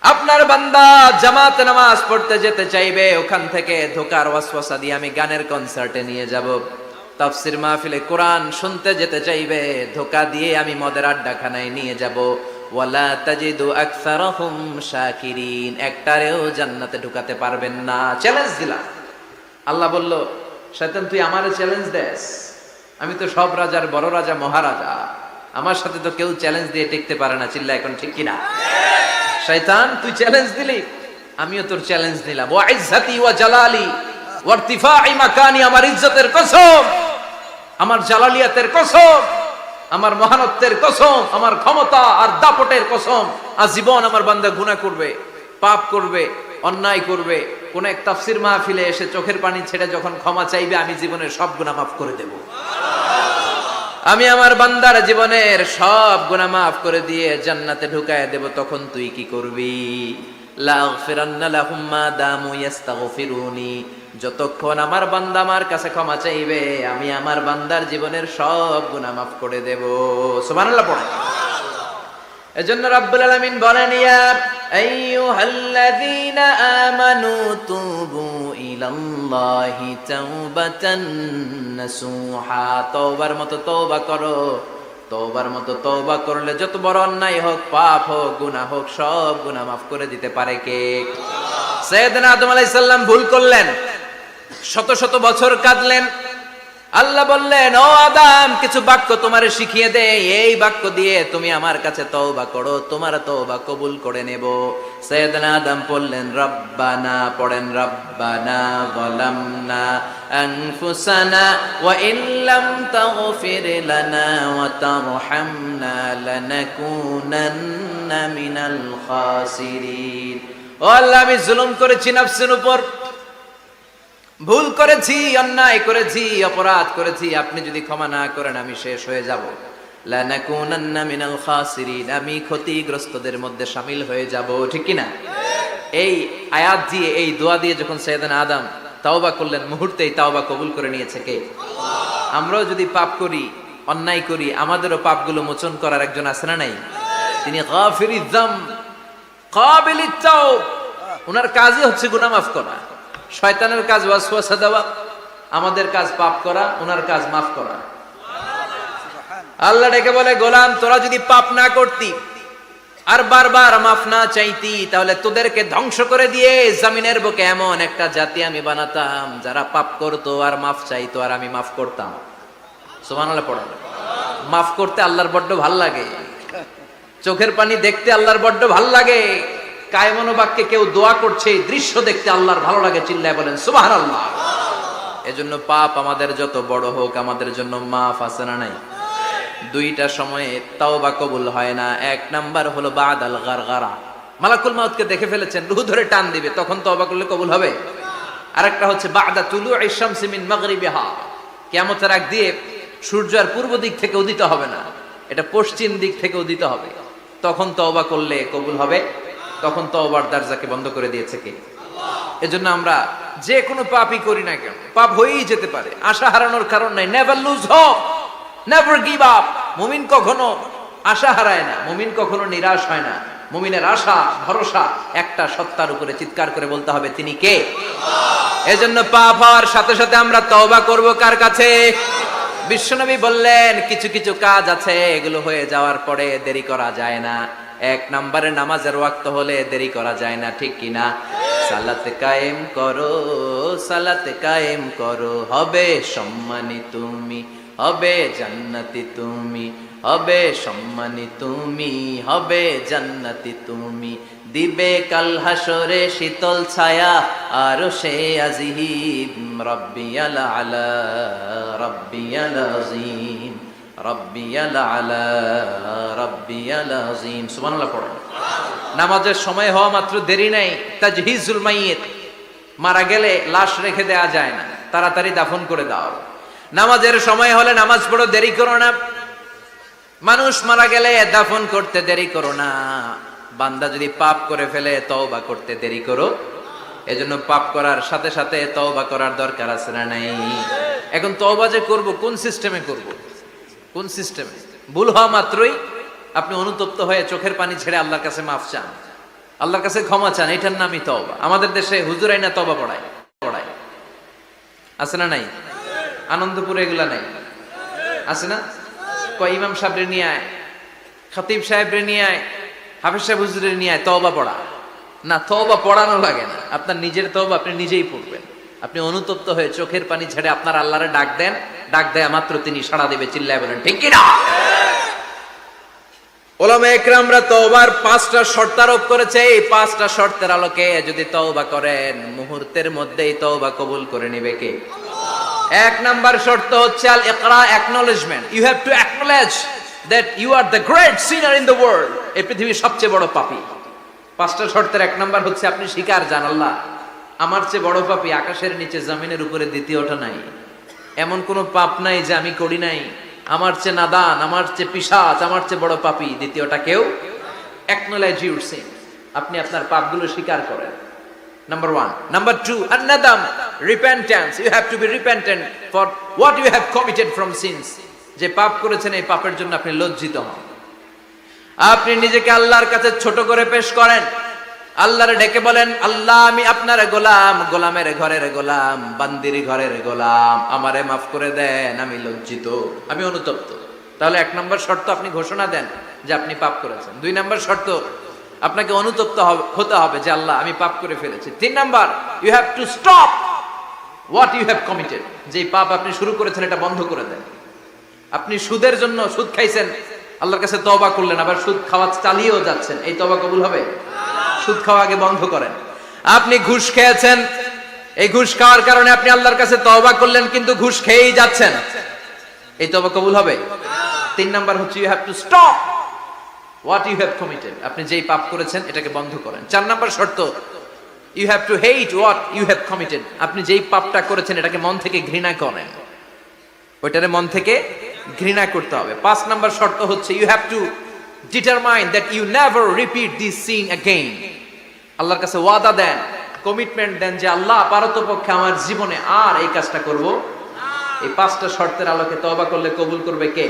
আপনার বান্দা জামাতে নামাজ পড়তে যেতে চাইবে, ওখান থেকে ধোকার ওয়াসওয়াসা দিয়ে আমি গানের কনসার্টে নিয়ে যাব। তাফসীর মাহফিলে কোরআন শুনতে যেতে চাইবে, ধোকা দিয়ে আমি মদের আড্ডাখানায় নিয়ে যাব। ওয়ালা তাজিদু আকসারাহুম শাকিরিন, একটারেও জান্নাতে ঢুকাতে পারবেন না। চ্যালেঞ্জ দিলাম। আল্লাহ বলল, শয়তান তুই আমারে চ্যালেঞ্জ দেস, আমি তো সব রাজার বড় রাজা, মহারাজা, আমার সাথে তো কেউ চ্যালেঞ্জ দিয়ে টিকতে পারে না। চিল্লা এখন ঠিক কিনা? শয়তান তুই চ্যালেঞ্জ দিলি, আমিও তোর চ্যালেঞ্জ দিলাম। ওয়া ইজ্জতি ওয়া জালালি ওয়া ইরতিফাই মাকানি, আমার ইজ্জতের কসম, আমার জালালিয়াতের কসম, আমার মহানত্বের কসম, আমার ক্ষমতা আর দাপটের কসম, আজীবন আমার বান্দা গুনাহ করবে, পাপ করবে, অন্যায় করবে, কোন এক তাফসীর মাহফিলে এসে চোখের পানি ছেড়ে যখন ক্ষমা চাইবে, আমি জীবনের সব গুনাহ মাফ করে দেব। আমি আমার বান্দার জীবনের সব গুনাহ মাফ করে দিয়ে জান্নাতে ঢুকায় দেব। তখন তুই কি করবি? লাগফিরান্না লাহুম মা দামু ইস্তাগফিরুনি, যতক্ষণ আমার বান্দা আমার কাছে ক্ষমা চাইবে, আমি আমার বান্দার জীবনের সব গুনাহ মাফ করে দেব। সুবহানাল্লাহ পড়ে। এজন্য রাব্বুল আলামিন বলেন, ইয়া আইয়ুহাল্লাযীনা আমানু তুবু ইলাল্লাহি তাওবাতান নাসুহা, তওবার মতো তওবা করো। তওবার মতো তওবা করলে যত বড় অন্যায় হোক, পাপ হোক, গুনাহ হোক, সব গুনাহ মাফ করে দিতে পারে কে? সাইয়েদনা আদম আলাইহিস সালাম ভুল করলেন, শত শত বছর কাঁদলেন। আল্লাহ বললেন, ও আদম, কিছু বাক্য তোমারে শিখিয়ে দে, এই বাক্য দিয়ে তুমি আমার কাছে তওবা করো, তোমার তওবা কবুল করে নেব। সাইয়েদনা আদম বললেন, রব্বানা, পড়েন, রব্বানা যালামনা আনফুসানা ওয়া ইল্লাম তাগফির লানা ওয়া তারহামনা লানাকুনান্না মিনাল খাসিরিন। ও আল্লাহ, আমি জুলুম করেছি নফসের উপর, ভুল করেছি, অন্যায় করেছি, অপরাধ করেছি, আপনি যদি ক্ষমা না করেন আমি শেষ হয়ে যাব। লানাকুনান্না মিনাল খাসিরিন, আমি ক্ষতিগ্রস্তদের মধ্যে শামিল হয়ে যাব। ঠিক কি না? এই আয়াত দিয়ে, এই দোয়া দিয়ে যখন সাইয়েদনা আদম তাওবা করলেন, মুহূর্তেই তাওবা কবুল করে নিয়েছে কে? আল্লাহ। আমরাও যদি পাপ করি, অন্যায় করি, আমাদেরও পাপগুলো মোচন করার একজন আছে না নাই? তিনি গাফিরিয যামব কাবিলিত তাওব, ওনার কাজই হচ্ছে গুনাহ মাফ করা। শয়তানের কাজ ওয়াসওয়াসা দেওয়া, আমাদের কাজ পাপ করা, ওনার কাজ মাফ করা। আল্লাহ ডেকে বলে, গোলাম, তোরা যদি পাপ না করতি আর বারবার মাফ না চাইতি, তাহলে তোদেরকে ধ্বংস করে দিয়ে জমিনের বুকে এমন একটা জাতি আমি বানাতাম যারা পাপ করতো আর মাফ চাইতো, আর আমি মাফ করতাম। সুবহানাল্লাহ পড়েন। মাফ করতে আল্লাহর বড্ড ভাল লাগে, চোখের পানি দেখতে আল্লাহর বড্ড ভাল লাগে, কায়মনো বাক্যে কেউ দোয়া করছে এই দৃশ্য দেখতে আল্লাহর ভালো লাগে। চিল্লায় বলেন সুবহানাল্লাহ। এজন্য পাপ আমাদের যত বড় হোক, আমাদের জন্য মাফ আছে না নাই? দুইটা সময়ে তাওবা কবুল হয় না। এক নাম্বার হলো বাদাল গারগারা, মালাকুল মাউতকে দেখে ফেলেছেন, রূহ ধরে টান দিবে, তখন তাওবা করলে কবুল হবে। আরেকটা হচ্ছে বাদা তুলুই শামসি মিন মাগরিবিহা, কিয়ামতের আগ দিয়ে সূর্য আর পূর্ব দিক থেকে উদিত হবে না, এটা পশ্চিম দিক থেকে উদিত হবে, তখন তাওবা করলে কবুল হবে। তখন তওবার দরজাকে বন্ধ করে দিয়েছে কে? আল্লাহ। এজন্য আমরা যে কোনো পাপই করি না কেন, পাপ হয়েই যেতে পারে, আশা হারানোর কারণ নাই। Never lose hope, never give up. মুমিন কখনো আশা হারায় না, মুমিন কখনো নিরাশ হয় না। মুমিনের আশা ভরসা একটা সত্তার উপরে, চিৎকার করে বলতে হবে, তিনি কে? আল্লাহ। এজন্য পাপ হওয়ার সাথে সাথে আমরা তওবা করব কার কাছে? বিশ্বনবী বললেন, কিছু কিছু কাজ আছে, এগুলো হয়ে যাওয়ার পরে দেরি করা যায় না। এক নম্বরে নামাজের ওয়াক্ত হলে দেরি করা যায় না, ঠিক কিনা? সালাত কায়েম করো, সালাত কায়েম করো, হবে সম্মানী তুমি, হবে জান্নাতি তুমি, হবে সম্মানী তুমি, হবে জান্নাতি তুমি, দিবে কাল হাসরে শীতল ছায়া আরশে আজিম, রব্বিয়াল আলা রব্বিয়াল আযীম, রব্বিয়াল আলা রব্বিয়াল আযীম। সুবহানাল্লাহ পড়েন। নামাজের সময় হওয়া মাত্র দেরি নাই। তাজহিজুল মাইয়িত, মারা গেলে লাশ রেখে দেয়া যায় না, তাড়াতাড়ি দাফন করে দাও। নামাজের সময় হলে নামাজ পড়ো, দেরি করো না। মানুষ মারা গেলে দাফন করতে দেরি করো না। বান্দা যদি পাপ করে ফেলে, তওবা করতে দেরি করো। এজন্য পাপ করার সাথে সাথে তওবা করার দরকার আছে না নাই? এখন তওবা যে করব, কোন সিস্টেমে করব? কোন সিস্টেমে? ভুল হওয়া মাত্রই আপনি অনুতপ্ত হয়ে চোখের পানি ছেড়ে আল্লাহর কাছে মাফ চান, আল্লাহর কাছে ক্ষমা চান, এটার নামই তওবা। আমাদের দেশে হুজুরাই না তওবা পড়ায়, আছে না নাই? আনন্দপুরে এগুলা নাই, আছে না? কয় ইমাম সাহেবরে নিয়ে আয়, খতিব সাহেবরে নিয়ে আয়, হাফেজ সাহেব হুজুরের নিয়ে আয়, তওবা পড়া। না, তওবা পড়ানো লাগে না, আপনার নিজের তওবা আপনি নিজেই পড়বেন। আপনি অনুতপ্ত হয়ে চোখের পানি ছেড়ে আপনার আল্লাহরে ডাক দেন, ডাক দেয়া মাত্র তিনি সাড়া দেবে, চিল্লায় বলেন ঠিক কিনা? ওলামা একরামরা তওবার 5টা শর্ত আরোপ করেছে। এই 5টা শর্তের আলোকে যদি তওবা করেন, মুহূর্তের মধ্যেই তওবা কবুল করে নেবে কে? এক নাম্বার শর্ত হচ্ছে আল ইকরা, acknowledgement. You have to acknowledge that you are the great sinner in the world. এই পৃথিবীর সবচেয়ে বড় পাপী। 5টা শর্তের এক নাম্বার হচ্ছে আপনি স্বীকার জান, আল্লাহ আমার চেয়ে বড় পাপী আকাশের নিচে জমিনের উপরে দ্বিতীয়টা নাই। এমন কোনো পাপ নাই যে আমি করি নাই। আমার চেয়ে নাদান, আমার চেয়ে পিশাচ, আমার চেয়ে বড় পাপী দ্বিতীয়টা কেউ। অ্যাকনলেজ ইউর সিন, আপনি আপনার পাপগুলো স্বীকার করেন। Number 1. Number 2, an-nadam, repentance. You have to be repentant for what you have committed from sins. যে পাপ করেছেন এই পাপের জন্য আপনি লজ্জিত হন। আপনি নিজেকে আল্লাহর কাছে ছোট করে পেশ করেন, আল্লাহরে ডেকে বলেন, আল্লাহ আমি আপনার গোলাম, গোলামের ঘরের গোলাম, বান্দির ঘরের গোলাম, আমারে মাফ করে দেন, আমি লজ্জিত, আমি অনুতপ্ত। তাহলে 1 নম্বর শর্ত আপনি ঘোষণা দেন যে আপনি পাপ করেছেন। 2 নম্বর শর্ত আপনাকে অনুতপ্ত হতে হবে যে আল্লাহ আমি পাপ করে ফেলেছি। 3 number, you have to stop what you have committed. যে পাপ আপনি শুরু করেছেন এটা বন্ধ করে দেন। আপনি সুদের জন্য সুদ খাইছেন, আল্লাহর কাছে তওবা করলেন, আবার সুদ খাওয়া চালিয়েও যাচ্ছেন, এই তওবা কবুল হবে? সুদ খাওয়া আগে বন্ধ করেন। আপনি ঘুষ খেয়েছেন, এই ঘুষ খাওয়ার কারণে আপনি আল্লাহর কাছে তওবা করলেন কিন্তু ঘুষ খেয়েই যাচ্ছেন, এই তওবা কবুল হবে? 3 নাম্বার হচ্ছে you have to stop what you have committed, আপনি যেই পাপ করেছেন এটাকে বন্ধ করেন। 4 নাম্বার শর্ত, you have to hate what you have committed, আপনি যেই পাপটা করেছেন এটাকে মন থেকে ঘৃণা করেন, ওইটারে মন থেকে ঘৃণা করতে হবে। 5 নাম্বার শর্ত হচ্ছে you have to determine that you never repeat this sin again। আল্লাহর কাছে ওয়াদা দেন, কমিটমেন্ট দেন যে আল্লাহ পারতপক্ষে আমার জীবনে আর এই কাজটা করব। এই 5টা শর্তের আলোকে তওবা করলে কবুল করবে কে?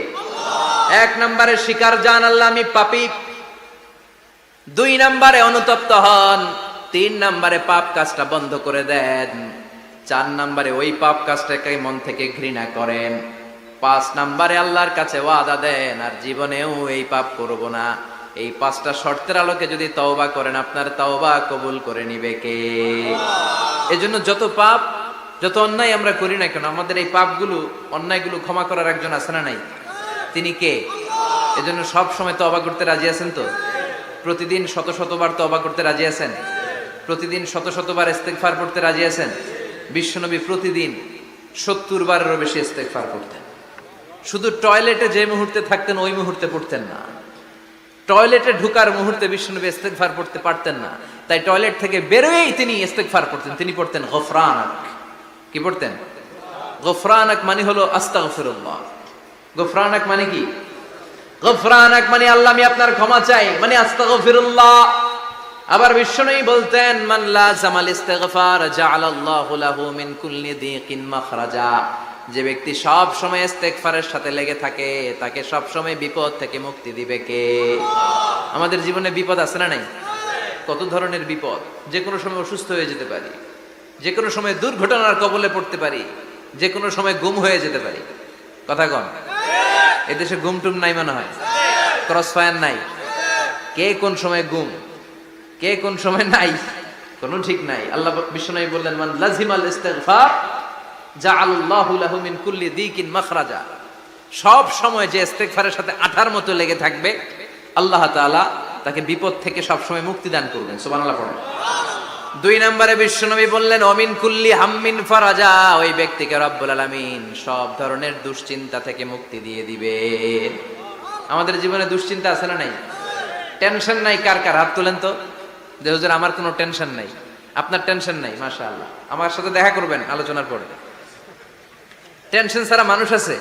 1 নম্বরে স্বীকার জান আল্লাহ আমি পাপী, 2 নম্বরে অনুতপ্ত হন, 3 নম্বরে পাপ কাজটা বন্ধ করে দেন, 4 নম্বরে ওই পাপ কাজটাকে মন থেকে ঘৃণা করেন, 5 নম্বরে আল্লাহর কাছে ওয়াদা দেন আর জীবনেও এই পাপ করব না। এই 5টা শর্তের আলোকে যদি তওবা করেন আপনার তওবা কবুল করে নিবে কে? এজন্য যত পাপ যত অন্যায় আমরা করি না কেন, আমাদের এই পাপগুলো অন্যায়গুলো ক্ষমা করার একজন আছে না নাই? তিনি কে? এজন্য সব সময় তওবা করতে রাজি আছেন তো? প্রতিদিন শত শতবার তওবা করতে রাজি আছেন? প্রতিদিন শত শতবার ইস্তেগফার পড়তে রাজি আছেন? বিশ্বনবী প্রতিদিন 70 বারেরও বেশি ইস্তেগফার করতেন। শুধু টয়লেটে যে মুহূর্তে থাকতেন ওই মুহূর্তে পড়তেন না, টয়লেটে ঢুকার মুহূর্তে বিশ্বনবী ইস্তেগফার পড়তে পারতেন না, তাই টয়লেট থেকে বেরোয়েই তিনি ইস্তেগফার পড়তেন। তিনি পড়তেন গফরানাক। কি পড়তেন? গফরানাক মানে হলো আস্তাগফিরুল্লাহ। গফরানাক মানে কি? গফরানাক মানে আল্লাহ আমি আপনার ক্ষমা চাই, মানে আস্তাগফিরুল্লাহ। আবার বিশ্বনবী বলতেন মান লাযামাল ইস্তিগফার জাআলাল্লাহু লাহু মিন কুল্লি দিকিন মাখরাজা। যে ব্যক্তি সব সময় ইস্তেগফারের সাথে লেগে থাকে তাকে সব সময় বিপদ থেকে মুক্তি দিবে কে? আমাদের জীবনে বিপদ আছে না নাই? কত ধরনের বিপদ। যে কোনো সময় অসুস্থ হয়ে যেতে পারি, যে কোনো সময় দুর্ঘটনার কবলে পড়তে পারি, যে কোনো সময় গুম হয়ে যেতে পারি। কথা কন, এদেশে গুম টুম নাই মনে হয়, ক্রস ফায়ার নাই, কে কোন সময় গুম, কে কোন সময় নাই, কোনো ঠিক নাই। আল্লাহ বিশ্বনবী বললেন মান লাজিমাল ইস্তিগফার জাআলাল্লাহু লাহু মিন কুল্লি দিকিন মাখরাজা। সব সময় যে ইস্তিগফারের সাথে আঠার মতো লেগে থাকবে আল্লাহ তাআলা তাকে বিপদ থেকে সব সময় মুক্তি দান করবেন। সুবহানাল্লাহ পড়েন। 2 নম্বরে বিশ্বনবী বললেন অমিন কুল্লি হাম্মিন ফারাজা। ওই ব্যক্তিকে রব্বুল আলামিন সব ধরনের দুশ্চিন্তা থেকে মুক্তি দিয়ে দিবেন। আমাদের জীবনে দুশ্চিন্তা আছে না নাই? টেনশন নাই কার কার? হাত তোলেন তো। যে হুজুর আমার কোনো টেনশন নাই। আপনার টেনশন নাই, মাশাআল্লাহ। আমার সাথে দেখা করবেন আলোচনার পরে। টেনশন ছাড়া মানুষ আছে?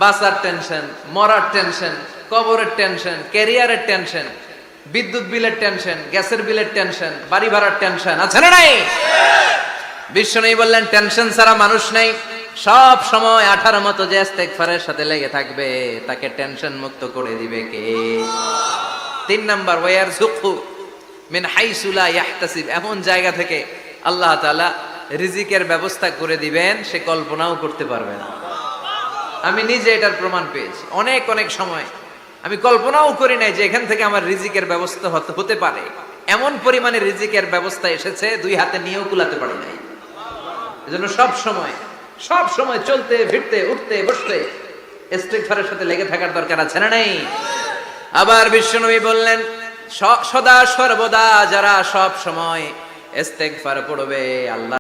বাসার টেনশন, মরার টেনশন, কবরের টেনশন, ক্যারিয়ারের টেনশন, বিদ্যুৎ বিলের টেনশন, গ্যাসের বিলের টেনশন, বাড়ি ভাড়ার টেনশন আছে না নাই? বিশ্বনবী বললেন টেনশন ছাড়া মানুষ নাই। সব সময় 18 মতো যে ইস্তেগফারের সাথে লেগে থাকবে তাকে টেনশন মুক্ত করে দিবে কে? 3 নাম্বার ওয়ারযুকহু মিন হাইসু লা ইয়াহতাসিব। এমন জায়গা থেকে আল্লাহ তাআলা রিজিকের ব্যবস্থা করে দিবেন সে কল্পনাও করতে পারবে না। আমি নিজে এটার প্রমাণ পেয়েছি। অনেক অনেক সময় আমি কল্পনাও করি নাই যে এখান থেকে আমার রিজিকের ব্যবস্থা হতে পারে। এমন পরিমাণে রিজিকের ব্যবস্থা এসেছে 2 হাতে নিয়েও কুলাতে পারি নাই। এজন্য সব সময় চলতে ফিরতে উঠতে বসতে ইস্তিগফারের সাথে লেগে থাকার দরকার আছে না নেই? আবার বিশ্বনবী বললেন, সদা সর্বদা যারা সব সময় ইস্তিগফার পড়বে, আল্লাহ